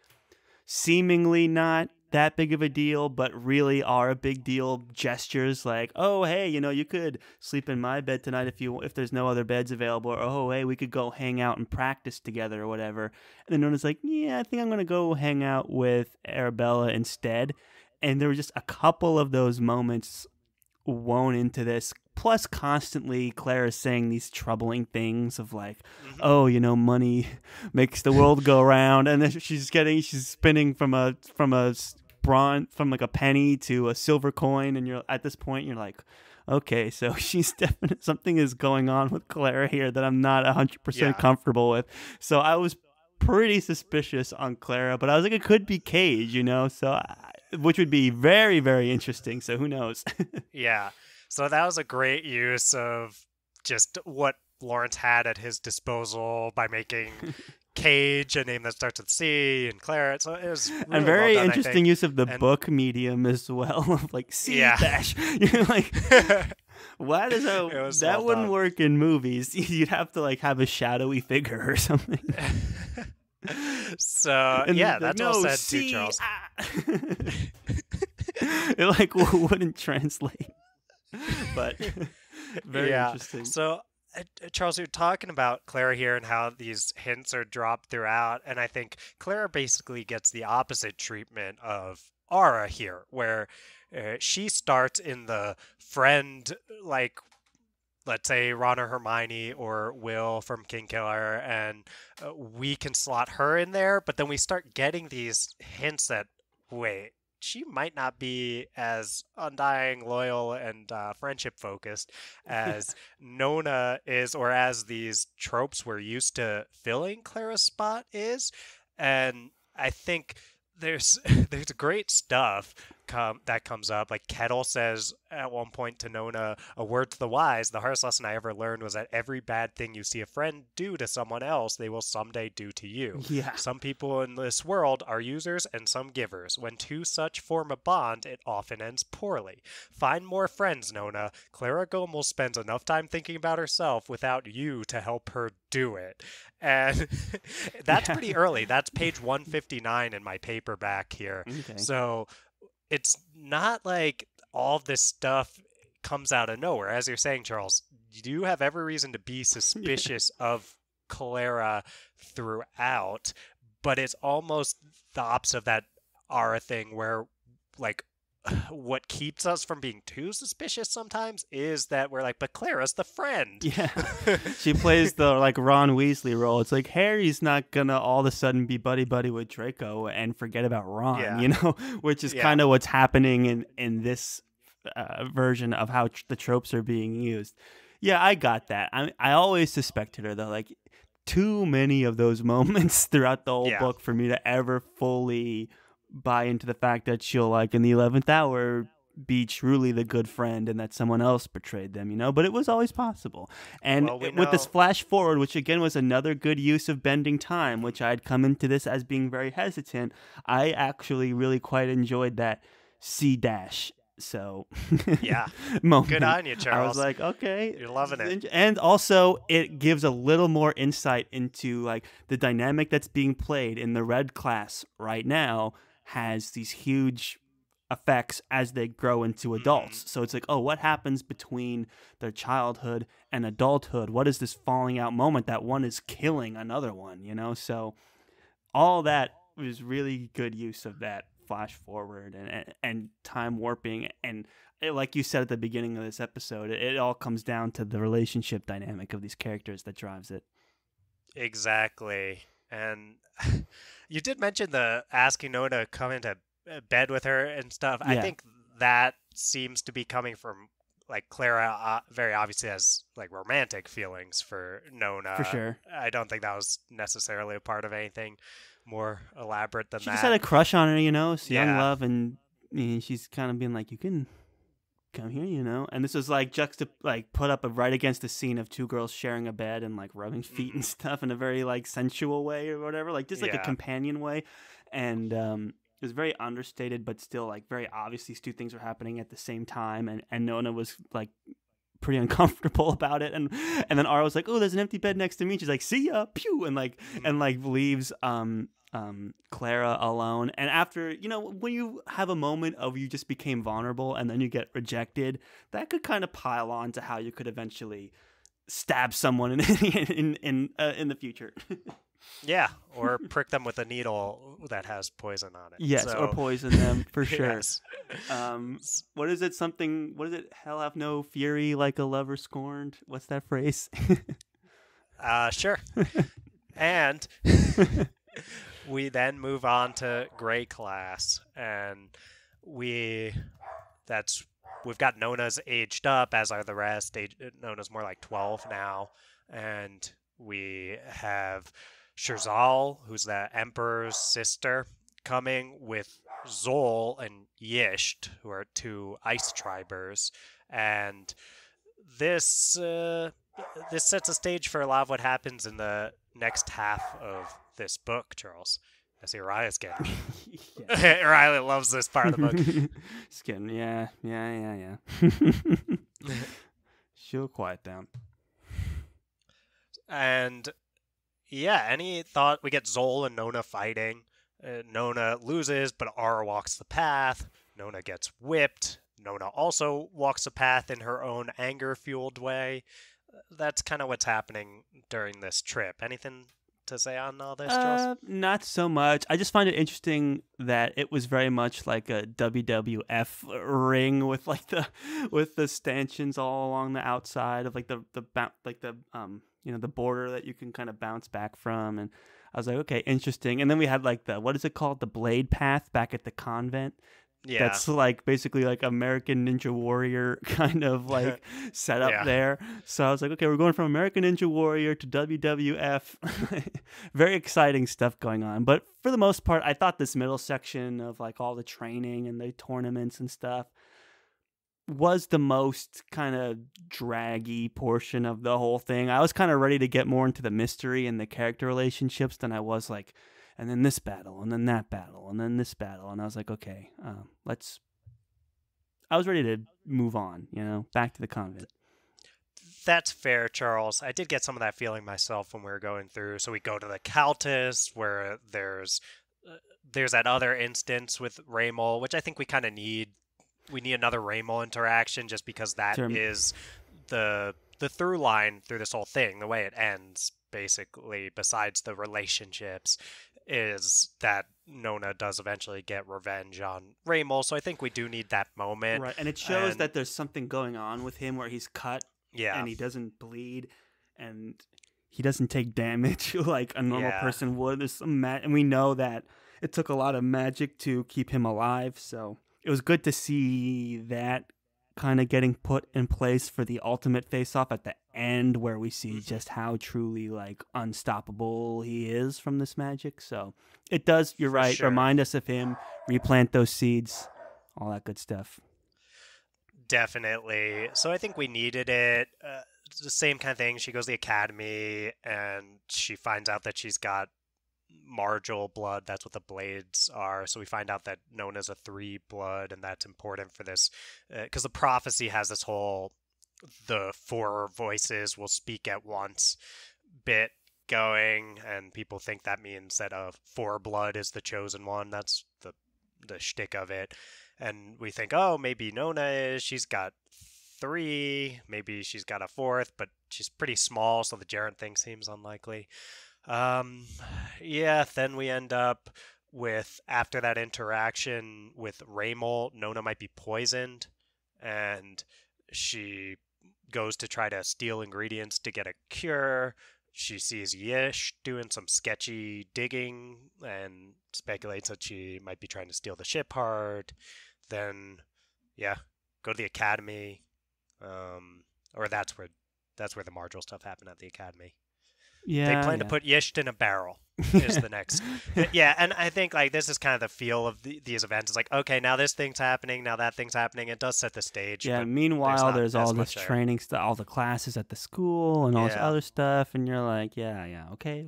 seemingly not that big of a deal, but really are a big deal gestures like, oh, hey, you could sleep in my bed tonight if there's no other beds available, or oh, hey, we could go hang out and practice together or whatever. And then Nona's like, yeah, I think I'm going to go hang out with Arabella instead. And there were just a couple of those moments woven into this. Plus, constantly Clara saying these troubling things of like, oh, money makes the world go round, and then she's spinning from like a penny to a silver coin, and you're at this point you're like, okay, so she's definitely something is going on with Clara here that I'm not 100% comfortable with. So I was pretty suspicious on Clara, but I was like, it could be Cage, which would be very, very interesting. So who knows? Yeah. So that was a great use of just what Lawrence had at his disposal by making Cage a name that starts with C and Clara. So it was really and very well done, interesting use of the book medium as well, of like C dash. You're like, why does that wouldn't work in movies? You'd have to like have a shadowy figure or something. So that's all said too, Charles. It like wouldn't translate. But very interesting. So Charles, you're talking about Clara here and how these hints are dropped throughout, and I think Clara basically gets the opposite treatment of Aura here, where she starts in the friend, like, let's say Ron or Hermione or Will from Kingkiller, and we can slot her in there, but then we start getting these hints that, wait, she might not be as undying, loyal, and friendship focused as Nona is, or as these tropes we're used to filling Clara's spot is. And I think there's great stuff that comes up. Like Kettle says at one point to Nona, a word to the wise, the hardest lesson I ever learned was that every bad thing you see a friend do to someone else, they will someday do to you. Yeah. Some people in this world are users and some givers. When two such form a bond, it often ends poorly. Find more friends, Nona. Clara Gomel spends enough time thinking about herself without you to help her do it. And that's pretty early. That's page 159 in my paperback here. Okay. So it's not like all this stuff comes out of nowhere. As you're saying, Charles, you do have every reason to be suspicious of Clara throughout, but it's almost the opposite of that Aura thing where, like, what keeps us from being too suspicious sometimes is that we're like, but Clara's the friend. Yeah. She plays the like Ron Weasley role. It's like Harry's not gonna all of a sudden be buddy with Draco and forget about Ron, which is kind of what's happening in this version of how the tropes are being used. Yeah, I got that. I always suspected her though, like too many of those moments throughout the whole book for me to ever fully buy into the fact that she'll, like, in the 11th hour be truly the good friend and that someone else betrayed them, but it was always possible. And with this flash forward, which again was another good use of bending time, which I'd come into this as being very hesitant, I actually really quite enjoyed that C dash. So moment. Good on you, Charles. I was like, okay, you're loving it. And also it gives a little more insight into like the dynamic that's being played in the red class right now has these huge effects as they grow into adults. So it's like, oh, what happens between their childhood and adulthood? What is this falling out moment that one is killing another one, So all that was really good use of that flash forward and time warping. And like you said at the beginning of this episode, it all comes down to the relationship dynamic of these characters that drives it. Exactly. And you did mention the asking Nona to come into bed with her and stuff. I think that seems to be coming from like Clara very obviously has like romantic feelings for Nona. For sure. I don't think that was necessarily a part of anything more elaborate than that. She just had a crush on her, it's young love, and she's kind of being like, you can come here, and this was like put up right against the scene of two girls sharing a bed and like rubbing feet and stuff in a very like sensual way or whatever, like just like a companion way. And it was very understated, but still like very obvious these two things were happening at the same time, and Nona was like pretty uncomfortable about it, and then Aura was like, oh, there's an empty bed next to me, she's like, see ya, pew, and like leaves Clara alone. And after, when you have a moment of you just became vulnerable and then you get rejected, that could kind of pile on to how you could eventually stab someone in the future. Yeah, or prick them with a needle that has poison on it. Yes, so, or poison them for sure. Yes. What is it? What is it? Hell have no fury like a lover scorned. What's that phrase? Sure. And we then move on to Gray class, and we've got Nona's aged up, as are the rest. Nona's more like 12 now, and we have Shirzal, who's the Emperor's sister, coming with Zol and Yisht, who are two ice tribers, and this sets a stage for a lot of what happens in the next half of this book, Charles. I see Uriah's getting. Uriah loves this part of the book. Skin, yeah. She'll quiet down. And yeah, any thought? We get Zol and Nona fighting. Nona loses, but Ara walks the path. Nona gets whipped. Nona also walks the path in her own anger-fueled way. That's kind of what's happening during this trip. Anything to say on all this, Charles? Not so much. I just find it interesting that it was very much like a WWF ring with the stanchions all along the outside of the border that you can kind of bounce back from. And I was like, okay, interesting. And then we had what is it called? The blade path back at the convent. Yeah. That's basically American Ninja Warrior kind of set up there. So I was like, okay, we're going from American Ninja Warrior to WWF. Very exciting stuff going on. But for the most part, I thought this middle section of all the training and the tournaments and stuff was the most kind of draggy portion of the whole thing. I was kind of ready to get more into the mystery and the character relationships than I was and then this battle, and then that battle, and then this battle. And I was like, okay, I was ready to move on, back to the convent. That's fair, Charles. I did get some of that feeling myself when we were going through. So we go to the Countess, where there's that other instance with Raymol, which I think we kind of need. We need another Raymol interaction just because that is the through line through this whole thing, the way it ends, basically, besides the relationships, is that Nona does eventually get revenge on Raymol. So I think we do need that moment. Right, and it shows that there's something going on with him where he's cut and he doesn't bleed and he doesn't take damage like a normal person would. There's some and we know that it took a lot of magic to keep him alive, so it was good to see that kind of getting put in place for the ultimate face-off at the end, where we see just how truly unstoppable he is from this magic. So it does, you're right, remind us of him, replant those seeds, all that good stuff. Definitely. So I think we needed it. The same kind of thing. She goes to the academy and she finds out that she's got Margil blood. That's what the blades are. So we find out that Nona's a 3 blood, and that's important for this because the prophecy has this whole the 4 voices will speak at once bit going, and people think that means that 4 blood is the chosen one. That's the shtick of it. And we think, oh, maybe Nona she's got 3, maybe she's got a 4th, but she's pretty small, so the Gerent thing seems unlikely. Then we end up with, after that interaction with Raymol, Nona might be poisoned, and she goes to try to steal ingredients to get a cure. She sees Yish doing some sketchy digging and speculates that she might be trying to steal the ship heart. Then, go to the academy, or that's where the Margil stuff happened at the academy. Yeah, they plan to put Yisht in a barrel is the next. And I think this is kind of the feel of these events. It's okay, now this thing's happening, now that thing's happening. It does set the stage. Yeah, meanwhile, there's all this training stuff, all the classes at the school and all this other stuff. And you're like, okay.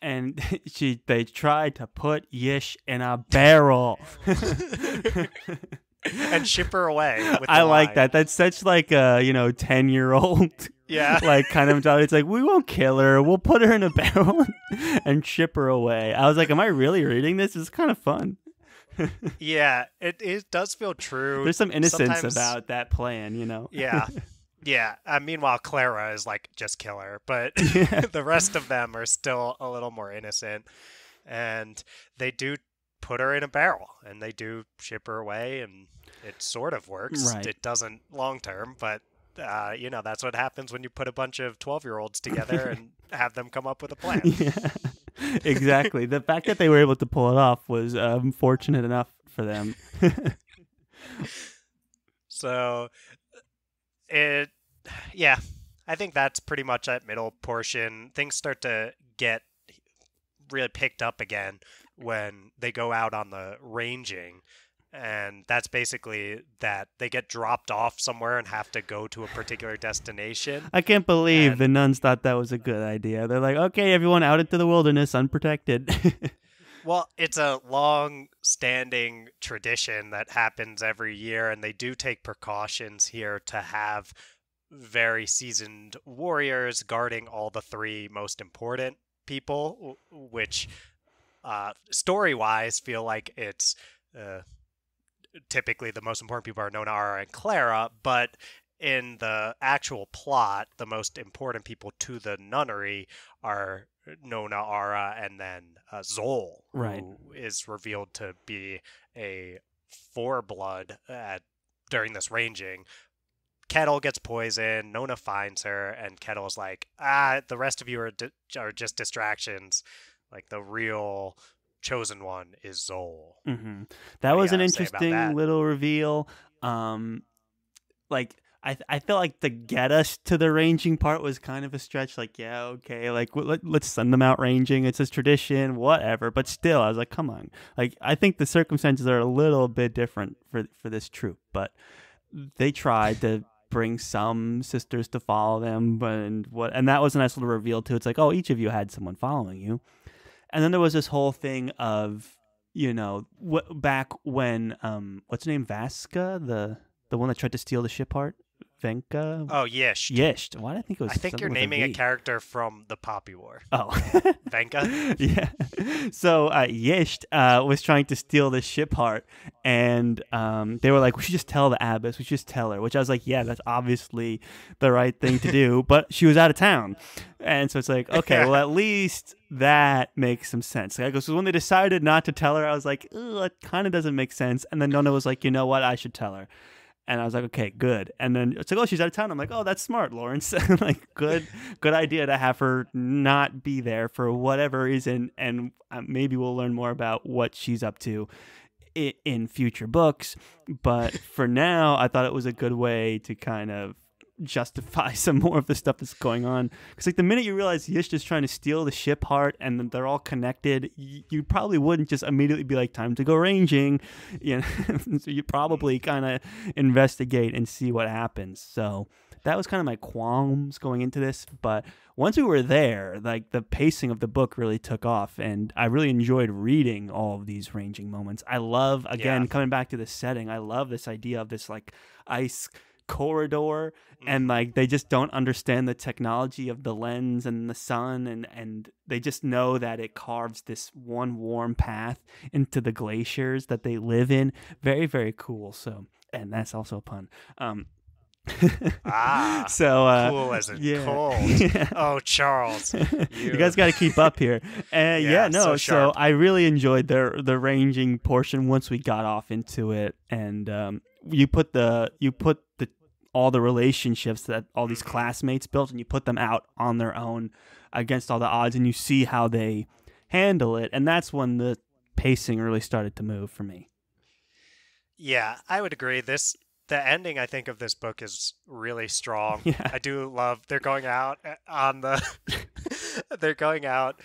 And they tried to put Yish in a barrel. And ship her away with I like that. That's such a 10-year-old Yeah. like kind of mentality. It's like, we won't kill her. We'll put her in a barrel and ship her away. I was like, am I really reading this? It's kind of fun. Yeah, it does feel true. There's some innocence Sometimes, about that plan, yeah. Yeah. Meanwhile, Clara is like, just kill her, but Yeah. the rest of them are still a little more innocent. And they do put her in a barrel and they do ship her away, and it sort of works. Right. It doesn't long term, but that's what happens when you put a bunch of 12-year-olds together and have them come up with a plan. Yeah. Exactly. The fact that they were able to pull it off was fortunate enough for them. So it, yeah, I think that's pretty much that middle portion. Things start to get really picked up again when they go out on the ranging. And that's basically that they get dropped off somewhere and have to go to a particular destination. I can't believe And the nuns thought that was a good idea. They're like, okay, everyone out into the wilderness unprotected. well, it's a long-standing tradition that happens every year, and they do take precautions here to have very seasoned warriors guarding all the three most important people, which story-wise feel like it's typically the most important people are Nona, Ara, and Clara, but in the actual plot, the most important people to the nunnery are Nona, Ara, and then Zol, Right. who is revealed to be a four-blood during this ranging. Kettle gets poisoned, Nona finds her, and Kettle's like, the rest of you are just distractions. Like, the real chosen one is Zol. Mm-hmm. That was an interesting little reveal. Like, I felt like to get us to the ranging part was kind of a stretch. Like, yeah, okay, like let's send them out ranging. It's a tradition, whatever. But still, I was like, come on. Like, I think the circumstances are a little bit different for this troop, but they tried to bring some sisters to follow them, and that was a nice little reveal too. It's like, oh, each of you had someone following you. And then there was this whole thing of, back when, what's her name, Vaska, the one that tried to steal the ship heart, Venka. Oh, Yisht. Yisht. Why did I think it was? I think you're naming a character from the Poppy War. Oh, Venka. Yeah. So Yisht was trying to steal the ship heart, and they were like, "We should just tell the abbess. We should just tell her." Which I was like, "Yeah, that's obviously the right thing to do." But she was out of town, and so it's like, okay, well, at least that makes some sense. Like, so when they decided not to tell her, I was like, it kind of doesn't make sense. And then Nona was like, you know what? I should tell her. And I was like, okay, good. And then it's like, oh, she's out of town. I'm like, oh, that's smart, Lawrence. Like, good idea to have her not be there for whatever reason. And maybe we'll learn more about what she's up to in future books. But for now, I thought it was a good way to kind of justify some more of the stuff that's going on, because like the minute you realize Yisht is trying to steal the ship heart and then they're all connected, you probably wouldn't just immediately be like, time to go ranging, so you probably kind of investigate and see what happens. So that was kind of my qualms going into this, but once we were there, like the pacing of the book really took off, and I really enjoyed reading all of these ranging moments. I love, again, coming back to the setting, I love this idea of this like ice corridor, and like they just don't understand the technology of the lens and the sun, and they just know that it carves this one warm path into the glaciers that they live in. Very, very cool. So, and that's also a pun. So cool as in cold. Oh, Charles, you guys got to keep up here. So I really enjoyed the ranging portion once we got off into it, and you put all the relationships that all these classmates built, and you put them out on their own against all the odds, and you see how they handle it, and that's when the pacing really started to move for me. Yeah, I would agree. The ending, I think, of this book is really strong. Yeah. I do love they're going out they're going out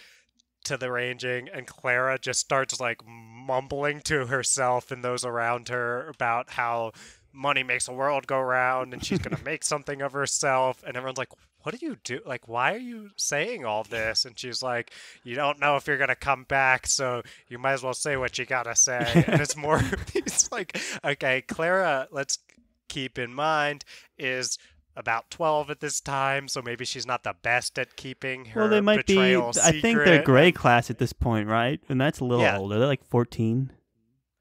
to the ranging, and Clara just starts like mumbling to herself and those around her about how money makes the world go round and she's gonna make something of herself, and everyone's like, what do you do? Like, why are you saying all this? And she's like, you don't know if you're gonna come back, so you might as well say what you gotta say. And it's like, okay, Clara, let's keep in mind, is about 12 at this time, so maybe she's not the best at keeping Well, they her might be. betrayal I think they're secret. gray And class at this point, right? And that's a little yeah, older. They're like 14.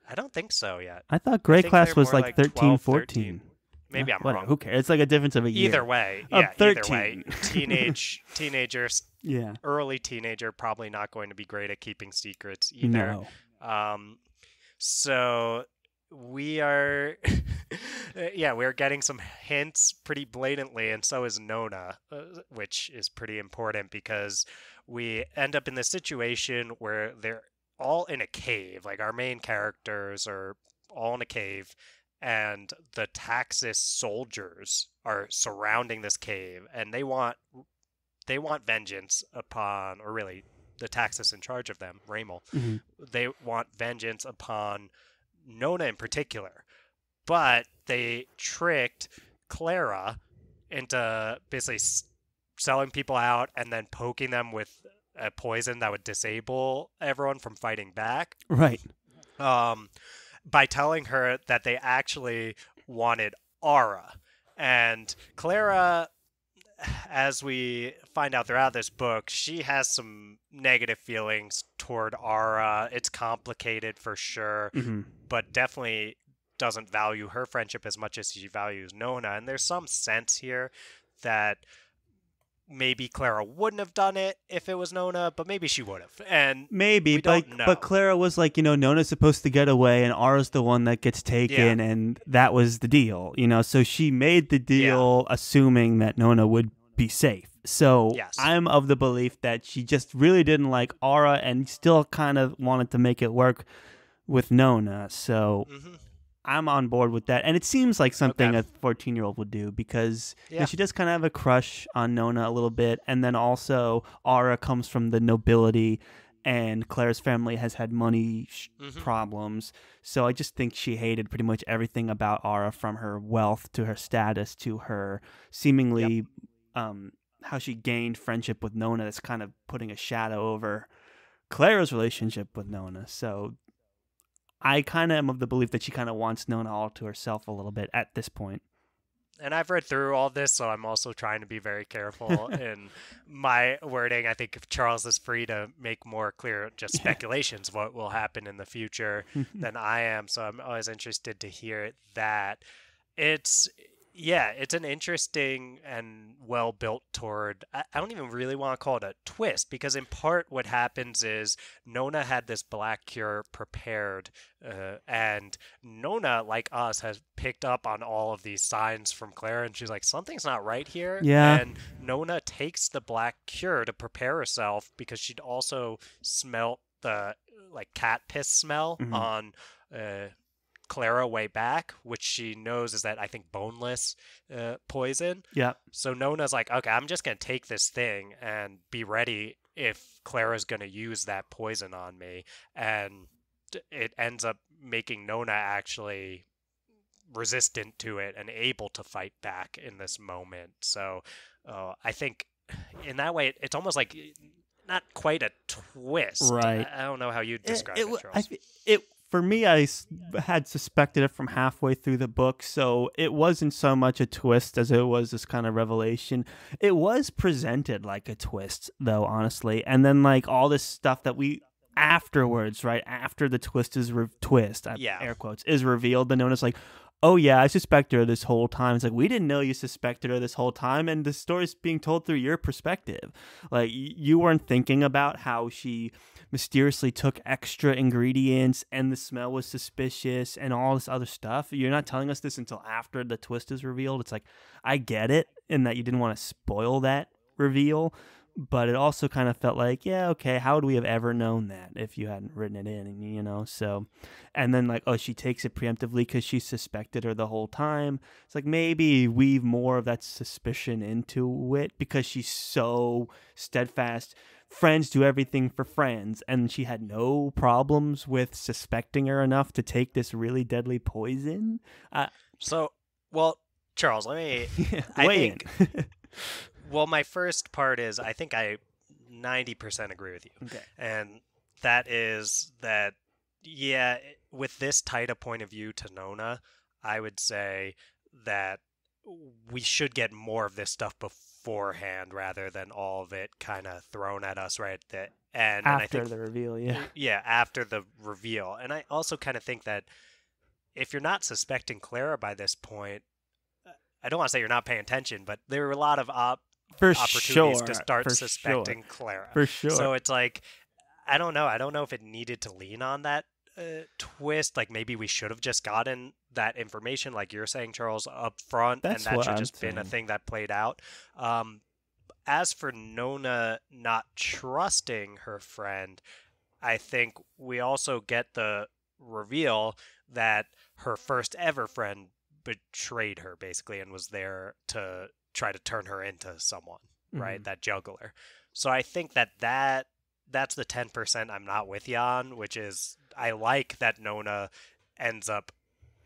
I don't think so yet. I thought I gray think they're class was more like like 13, 12, 13. 14. Maybe I'm Whatever. wrong. Who cares? It's like a difference of a year. Either way, Of yeah, 13. either way, teenagers, Yeah. early teenager, probably not going to be great at keeping secrets either. No. So we are, yeah, we're getting some hints pretty blatantly, and so is Nona, which is pretty important because we end up in this situation where they're all in a cave. Like our main characters are all in a cave, and the Taxis soldiers are surrounding this cave, and they want vengeance upon, or really, the Taxis in charge of them, Raimel. Mhm. They want vengeance upon Nona in particular, but they tricked Clara into basically selling people out and then poking them with a poison that would disable everyone from fighting back. Right. By telling her that they actually wanted Aura. And Clara, as we find out throughout this book, she has some negative feelings toward Aura. It's complicated for sure, but definitely doesn't value her friendship as much as she values Nona. And there's some sense here that maybe Clara wouldn't have done it if it was Nona, but maybe she would have. And maybe, we don't know. But Clara was like, Nona's supposed to get away, and Aura's the one that gets taken, and that was the deal, So she made the deal assuming that Nona would be safe. So I'm of the belief that she just really didn't like Aura and still kind of wanted to make it work with Nona. So I'm on board with that. And it seems like something a 14-year-old would do because she does kind of have a crush on Nona a little bit. And then also Aura comes from the nobility and Claire's family has had money problems. So I just think she hated pretty much everything about Aura, from her wealth to her status to her seemingly how she gained friendship with Nona. That's kind of putting a shadow over Claire's relationship with Nona. So I kind of am of the belief that she kind of wants Nona all to herself a little bit at this point. And I've read through all this, so I'm also trying to be very careful in my wording. I think if Charles is free to make more clear just speculations of what will happen in the future than I am. So I'm always interested to hear that. It's an interesting and well-built toward, I don't even really want to call it a twist, because in part what happens is Nona had this black cure prepared, and Nona, like us, has picked up on all of these signs from Clara, and she's like, something's not right here. Yeah. And Nona takes the black cure to prepare herself because she'd also smelt the cat piss smell on Clara way back, which she knows is that, I think, boneless poison. Yeah. So Nona's like, okay, I'm just going to take this thing and be ready if Clara's going to use that poison on me. And it ends up making Nona actually resistant to it and able to fight back in this moment. So I think in that way, it's almost like not quite a twist. Right. I don't know how you'd describe it, Charles. For me, I had suspected it from halfway through the book, so it wasn't so much a twist as it was this kind of revelation. It was presented like a twist, though, honestly. And then, all this stuff that we afterwards, right after the twist is air quotes, is revealed, then Nona's like, oh yeah, I suspected her this whole time. It's like, we didn't know you suspected her this whole time, and the story's being told through your perspective. Like, you weren't thinking about how she mysteriously took extra ingredients and the smell was suspicious and all this other stuff. You're not telling us this until after the twist is revealed. It's like, I get it in that you didn't want to spoil that reveal, but it also kind of felt like, yeah, okay, how would we have ever known that if you hadn't written it in, so, and then she takes it preemptively because she suspected her the whole time. It's like, maybe weave more of that suspicion into it because she's so steadfast. Friends do everything for friends, and she had no problems with suspecting her enough to take this really deadly poison. Charles, let me weigh in. Well, my first part is, I think I 90% agree with you. Okay. And that is that, with this tight a point of view to Nona, I would say that we should get more of this stuff beforehand rather than all of it kind of thrown at us right at the end. And I After think, the reveal, yeah. yeah, after the reveal. And I also kind of think that if you're not suspecting Clara by this point, I don't want to say you're not paying attention, but there were a lot of For opportunities sure. to start For sure. suspecting Clara. For sure. So it's like, I don't know. I don't know if it needed to lean on that twist. Like maybe we should have just gotten that information, like you're saying, Charles, up front, That's and that what should I'm just been a saying. thing that played out. As for Nona not trusting her friend, I think we also get the reveal that her first ever friend betrayed her basically and was there to try to turn her into someone, right? Mhm. That juggler. So I think that's the 10% I'm not with you on, which is I like that Nona ends up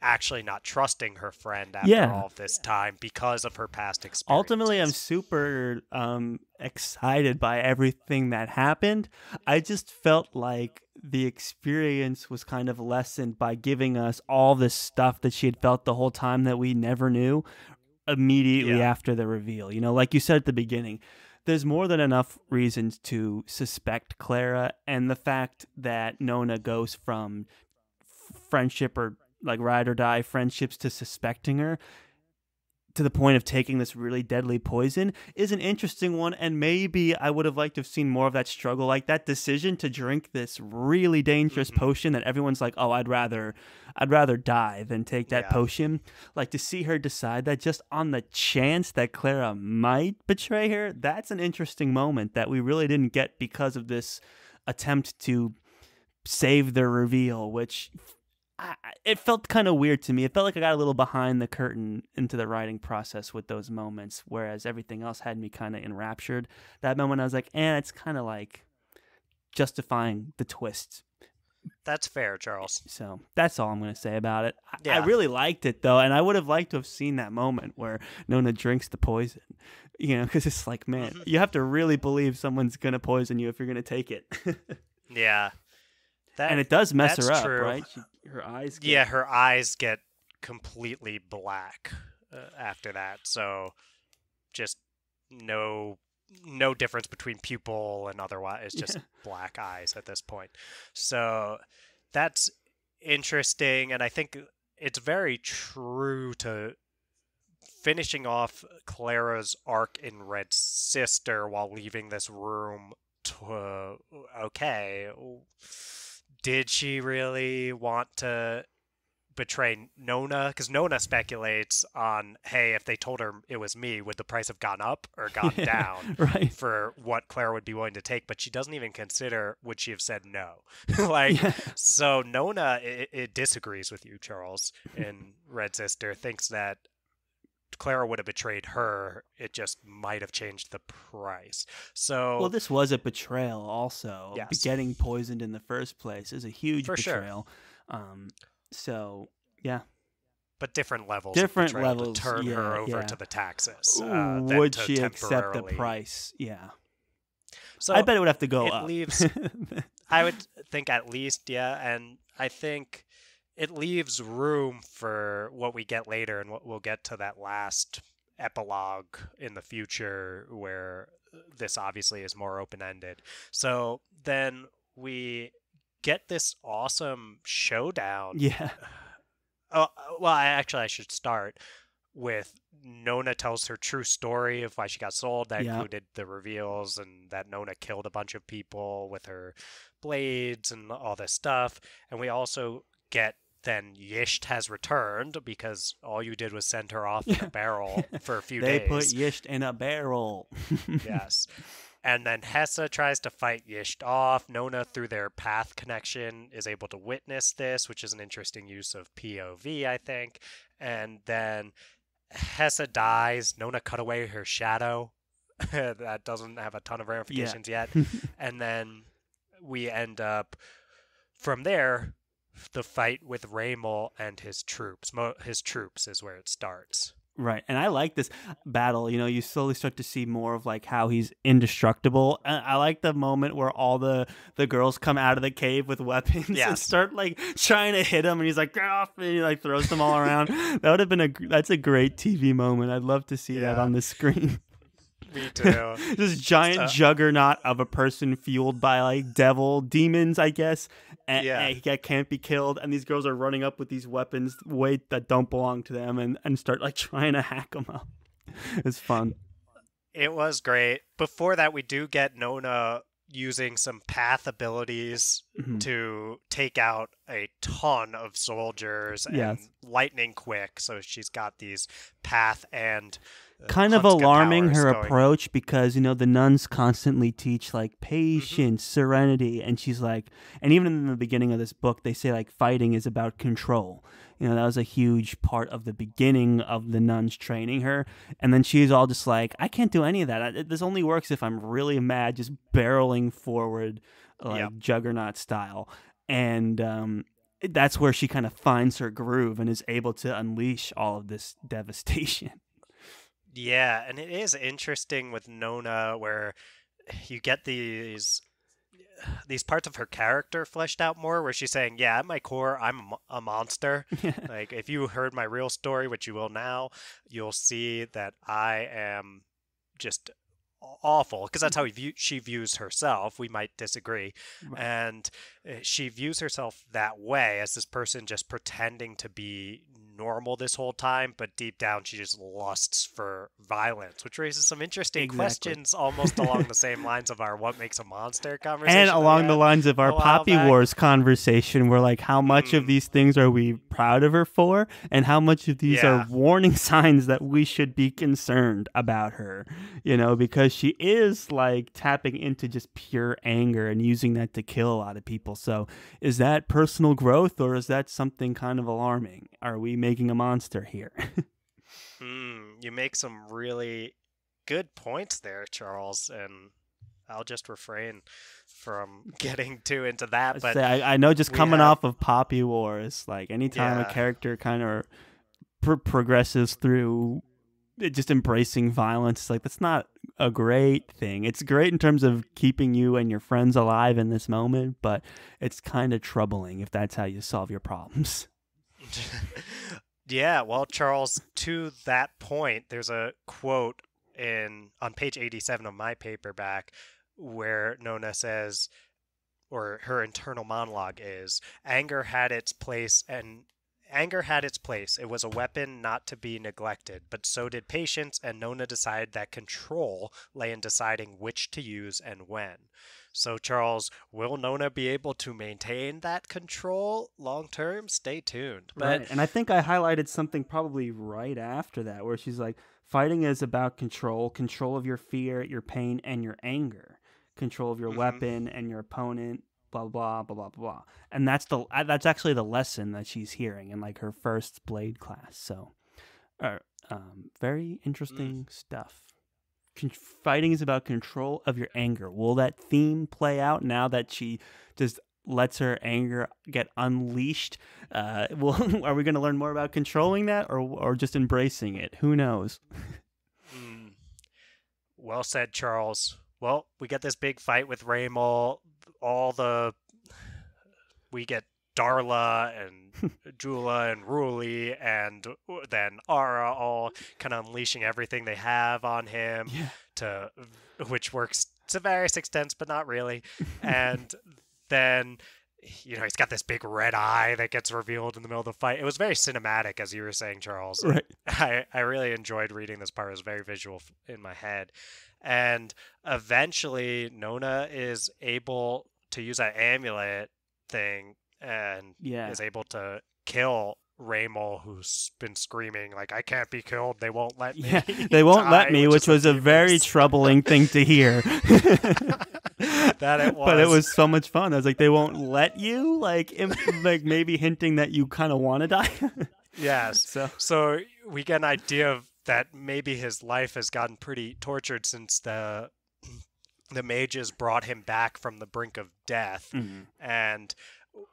actually not trusting her friend after Yeah. all of this time because of her past Ultimately, I'm experiences. super excited by everything that happened. I just felt like the experience was kind of lessened by giving us all this stuff that she had felt the whole time that we never knew immediately Yeah. after the reveal. You know, like you said at the beginning, there's more than enough reasons to suspect Clara, and the fact that Nona goes from friendship or like ride or die friendships to suspecting her to the point of taking this really deadly poison is an interesting one. And maybe I would have liked to have seen more of that struggle, like that decision to drink this really dangerous Hmm. potion that everyone's like, oh, I'd rather die than take that Yeah. potion. Like to see her decide that just on the chance that Clara might betray her, that's an interesting moment that we really didn't get because of this attempt to save the reveal, which it felt kind of weird to me. It felt like I got a little behind the curtain into the writing process with those moments, whereas everything else had me kind of enraptured. That moment, I was like, it's kind of like justifying the twist. That's fair, Charles. So that's all I'm going to say about it. I Yeah. really liked it, though, and I would have liked to have seen that moment where Nona drinks the poison. You know, because it's like, man, Hmm. you have to really believe someone's going to poison you if you're going to take it. Yeah. And That it does mess that's her up, true. right? Her eyes get. Yeah, her eyes get completely black after that. So just no no difference between pupil and otherwise. It's just Yeah. black eyes at this point. So that's interesting, and I think it's very true to finishing off Clara's arc in Red Sister while leaving this room to okay, did she really want to betray Nona? Because Nona speculates on, hey, if they told her it was me, would the price have gone up or gone Yeah, down right. for what Clara would be willing to take? But she doesn't even consider would she have said no. Like, Yeah. so Nona it disagrees with you, Charles, in Red Sister, thinks that Clara would have betrayed her. It just might have changed the price. Well, So, this was a betrayal also. yes, Getting poisoned in the first place is a huge for sure. betrayal. Um, so, yeah. But different levels of Different betrayal to levels. turn her Yeah, over yeah. to the taxes than Would to she accept the temporarily. price? Yeah. I So bet it would have to go it up. leaves, I would think at least, yeah, and I think it leaves room for what we get later, and what we'll get to that last epilogue in the future where this obviously is more open ended. So then we get this awesome showdown. Yeah. Oh, well, I should start with Nona tells her true story of why she got sold. That Yeah. included the reveals and that Nona killed a bunch of people with her blades and all this stuff. And we also get then Yisht has returned because all you did was send her off in a Yeah. barrel for a few They put days. Yisht in a barrel. Yes. And then Hessa tries to fight Yisht off. Nona, through their path connection, is able to witness this, which is an interesting use of POV, I think. And then Hessa dies. Nona cut away her shadow. That doesn't have a ton of Yeah. ramifications yet. And then we end up, from there, the fight with Raymel and his troops. His troops is where it starts. Right. And I like this battle. You know, you slowly start to see more of like how he's indestructible. And I like the moment where all the girls come out of the cave with weapons and Yes. start like trying to hit him, and he's like, get off, and he like throws them all around. That would have been that's a great TV moment. I'd love to see that Yeah, on the screen. me too. This giant So, juggernaut of a person fueled by like demons, I guess. yeah. And he can't be killed, and these girls are running up with these weapons that don't belong to them, and start like trying to hack them up. It's fun. It was great. Before that, we do get Nona using some path abilities Mhm. to take out a ton of soldiers and Yes. lightning quick. So she's got these path and Kind of Huntska alarming powers her going. approach, because you know the nuns constantly teach like Hmm. patience, serenity, and she's like, and even in the beginning of this book they say like fighting is about control. You know, that was a huge part of the beginning of the nuns training her, and then she's all just like, I can't do any of that. This only works if I'm really mad, just barreling forward Yep. like juggernaut style. And that's where she kind of finds her groove and is able to unleash all of this devastation. Yeah, and it is interesting with Nona where you get these parts of her character fleshed out more, where she's saying, yeah, at my core I'm a monster. Like, if you heard my real story, which you will now, you'll see that I am just awful, because that's how she views herself. We might disagree. Right. And she views herself that way, as this person just pretending to be normal this whole time, but deep down she just lusts for violence, which raises some interesting Exactly. questions, almost along the same lines of our what makes a monster And conversation that we along the had lines of our a while Poppy back. Wars conversation, we're like, how much of Mm, these things are we proud of her for, and how much of these are yeah. warning signs that we should be concerned about her? You know, because she is like tapping into just pure anger and using that to kill a lot of people. So, is that personal growth, or is that something kind of alarming? Are we making a monster here? You make some really good points there, Charles, and I'll just refrain from getting too into that. But I know, just we coming have, off of Poppy Wars, like anytime a yeah, character kind of progresses through just embracing violence, like that's not a great thing. It's great in terms of keeping you and your friends alive in this moment, but it's kind of troubling if that's how you solve your problems. yeah. Well, Charles, to that point, there's a quote on page 87 of my paperback where Nona says, or her internal monologue is, anger had its place. It was a weapon not to be neglected, but so did patience, and Nona decided that control lay in deciding which to use and when. So, Charles, will Nona be able to maintain that control long term? Stay tuned. But Right. And I think I highlighted something probably right after that, where she's like, fighting is about control of your fear, your pain, and your anger, control of your mhm. weapon and your opponent, blah, blah, blah, blah, blah. And that's actually the lesson that she's hearing in like her first Blade class. So, uh, very Mm. interesting stuff. Fighting is about control of your anger. Will that theme play out now that she just lets her anger get unleashed? Are we going to learn more about controlling that, or just embracing it? Who knows? Mm. Well said, Charles. Well, we get this big fight with Raymol. All the we get Darla and Jula and Ruli and then Ara all kind of unleashing everything they have on him, Yeah. to which works to various extents, but not really. And then he's got this big red eye that gets revealed in the middle of the fight. It was very cinematic, as you were saying, Charles. Right. I really enjoyed reading this part. It was very visual in my head. And eventually, Nona is able to use that amulet thing and Yeah. is able to kill Raymol, who's been screaming like, "I can't be killed. They won't let me Yeah. They won't let die," me, which is was a very humorous. troubling thing to hear. That it But it was. was so much fun. I was like, they won't let you, like, like maybe hinting that you kind of want to die. Yes. So So we get an idea of that maybe his life has gotten pretty tortured since the mages brought him back from the brink of death. mhm. And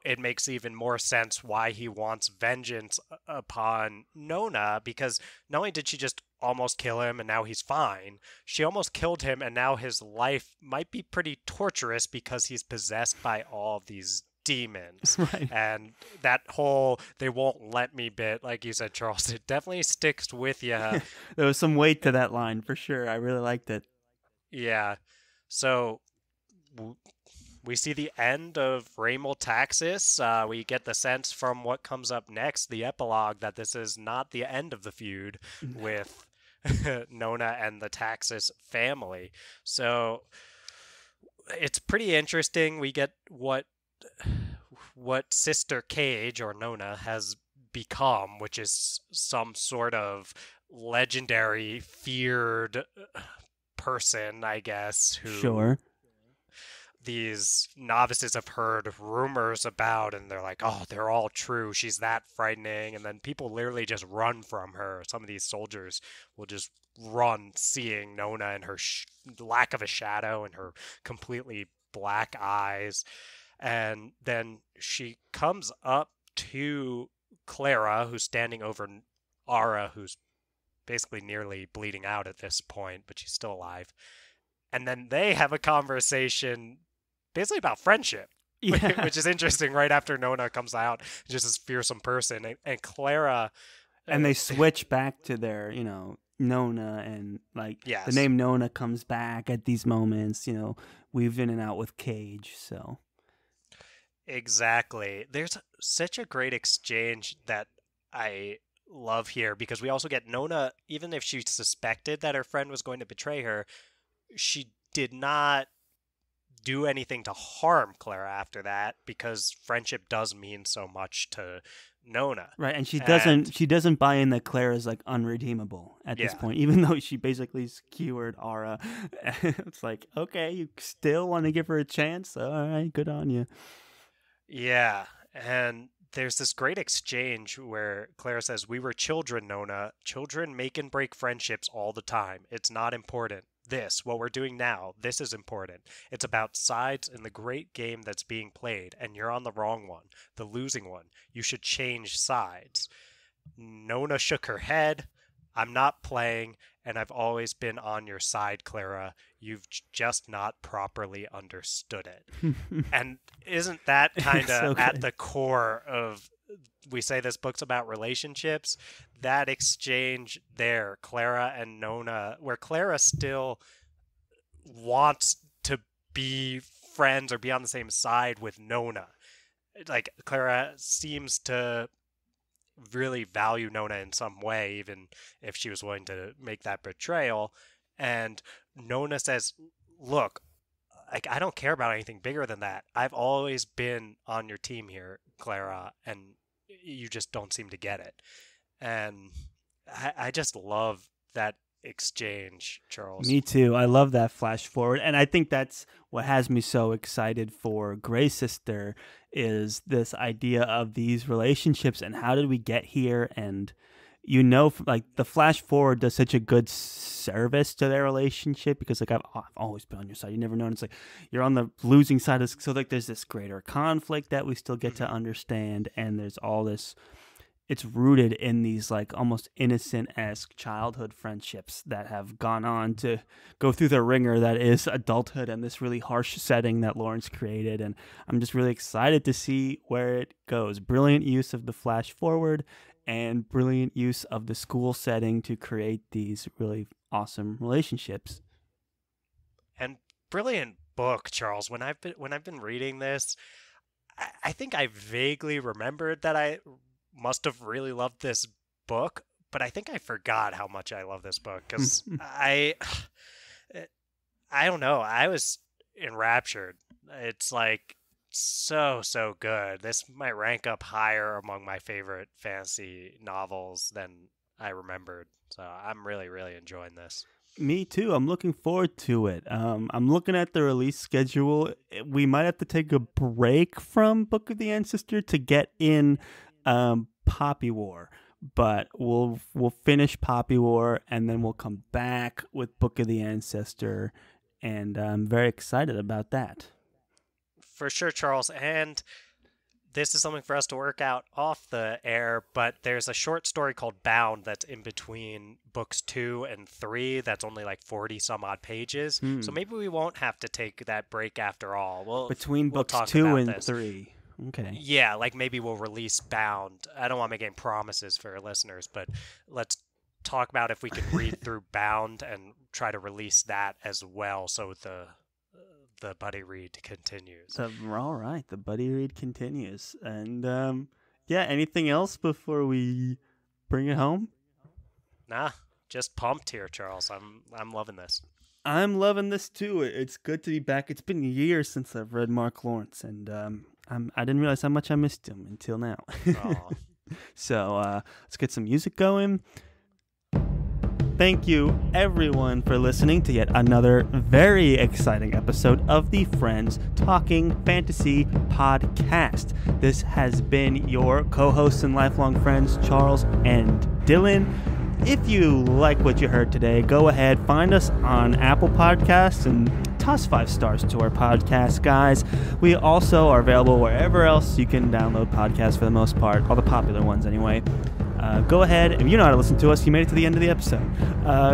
it makes even more sense why he wants vengeance upon Nona, because not only did she just almost kill him and now he's fine, she almost killed him and now his life might be pretty torturous because he's possessed by all of these demons. Right. And that whole "they won't let me" bit, like you said, Charles, it definitely sticks with you. There was some weight to that line for sure. I really liked it. Yeah. So we see the end of Raymel Taxis. We get the sense from what comes up next, the epilogue, that this is not the end of the feud with Nona and the Taxis family. So it's pretty interesting. We get what Sister Cage, or Nona, has become, which is some sort of legendary, feared person, I guess, who Sure. these novices have heard rumors about, and they're like, oh, they're all true. She's that frightening. And then people literally just run from her. Some of these soldiers will just run, seeing Nona and her lack of a shadow and her completely black eyes. And then she comes up to Clara, who's standing over Ara, who's basically nearly bleeding out at this point, but she's still alive. And then they have a conversation basically about friendship, Yeah. which is interesting right after Nona comes out, just this fearsome person. And Clara. And they switch back to their, Nona, and like the Yes. name Nona comes back at these moments, weave in and out with Cage. So Exactly. There's such a great exchange that I love here, because we also get Nona, even if she suspected that her friend was going to betray her, she did not do anything to harm Clara after that, because friendship does mean so much to Nona. right, and she And doesn't buy in that Clara's like unredeemable at this yeah, point, even though she basically skewered Ara. It's like, okay, you still want to give her a chance? All right, good on you. yeah. And there's this great exchange where Clara says, "We were children, Nona. Children make and break friendships all the time. It's not important. This, what we're doing now, this is important. It's about sides in the great game that's being played, and you're on the wrong one, the losing one. You should change sides." Nona shook her head. "I'm not playing, and I've always been on your side, Clara. You've just not properly understood it." And isn't that kind So of at good. the core of, we say this book's about relationships? That exchange there, Clara and Nona, where Clara still wants to be friends or be on the same side with Nona. Like, Clara seems to really value Nona in some way, even if she was willing to make that betrayal. And Nona says, "Look, like, I don't care about anything bigger than that. I've always been on your team here, Clara, and you just don't seem to get it." And I just love that exchange, Charles. Me too. I love that flash forward, and I think that's what has me so excited for Grey Sister, is this idea of these relationships and how did we get here. And like the flash forward does such a good service to their relationship, because like I've always been on your side. You never know. And it's like you're on the losing side of, so like there's this greater conflict that we still get to understand, and there's all this. It's rooted in these like almost innocent-esque childhood friendships that have gone on to go through the ringer that is adulthood and this really harsh setting that Lawrence created. And I'm just really excited to see where it goes. Brilliant use of the flash forward and brilliant use of the school setting to create these really awesome relationships. And brilliant book, Charles. When I've been reading this, I think I vaguely remembered that I must have really loved this book, but I think I forgot how much I love this book, because I don't know, I was enraptured. It's like so good. This might rank up higher among my favorite fantasy novels than I remembered. So I'm really enjoying this. Me too. I'm looking forward to it. I'm looking at the release schedule. We might have to take a break from Book of the Ancestor to get in Poppy War, but we'll finish Poppy War and then we'll come back with Book of the Ancestor, and I'm very excited about that. For sure, Charles. And this is something for us to work out off the air, but there's a short story called Bound that's in between books 2 and 3 that's only like 40 some odd pages. So maybe we won't have to take that break after all. Between we'll books talk 2 about and this. 3. Okay. Yeah, like maybe we'll release Bound. I don't want to make any promises for our listeners, but let's talk about if we can read through Bound and try to release that as well, so the buddy read continues. All right, the buddy read continues. And yeah, anything else before we bring it home? Nah, just pumped here, Charles. I'm loving this. I'm loving this too. It's good to be back. It's been years since I've read Mark Lawrence, and I didn't realize how much I missed him until now. So let's get some music going. Thank you, everyone, for listening to yet another very exciting episode of the Friends Talking Fantasy podcast. This has been your co-hosts and lifelong friends, Charles and Dylan. If you like what you heard today, go ahead, find us on Apple Podcasts and toss 5 stars to our podcast, guys. We also are available wherever else you can download podcasts for the most part, all the popular ones anyway. Go ahead, if you know how to listen to us, you made it to the end of the episode.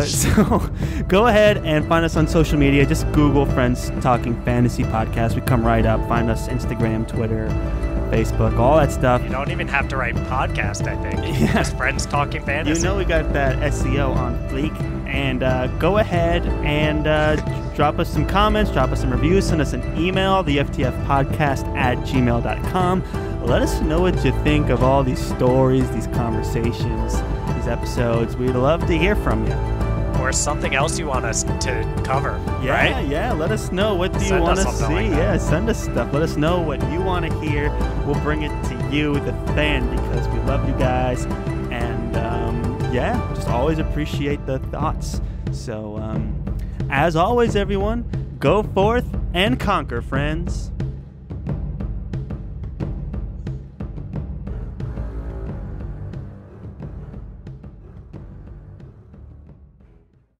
So go ahead and find us on social media. Just Google Friends Talking Fantasy Podcast. We come right up. Find us Instagram, Twitter, Facebook, all that stuff. You don't even have to write podcast, I think. Yeah. Just Friends Talking Fantasy. You know we got that SEO on fleek. And go ahead and drop us some comments, drop us some reviews, send us an email, theftfpodcast@gmail.com. Let us know what you think of all these stories, these conversations, these episodes. We'd love to hear from you. Or something else you want us to cover, yeah, right? Yeah, let us know. What do you want to see? Like yeah, send us stuff. Let us know what you want to hear. We'll bring it to you, the fan, because we love you guys. And yeah, just always appreciate the thoughts. So as always, everyone, go forth and conquer, friends.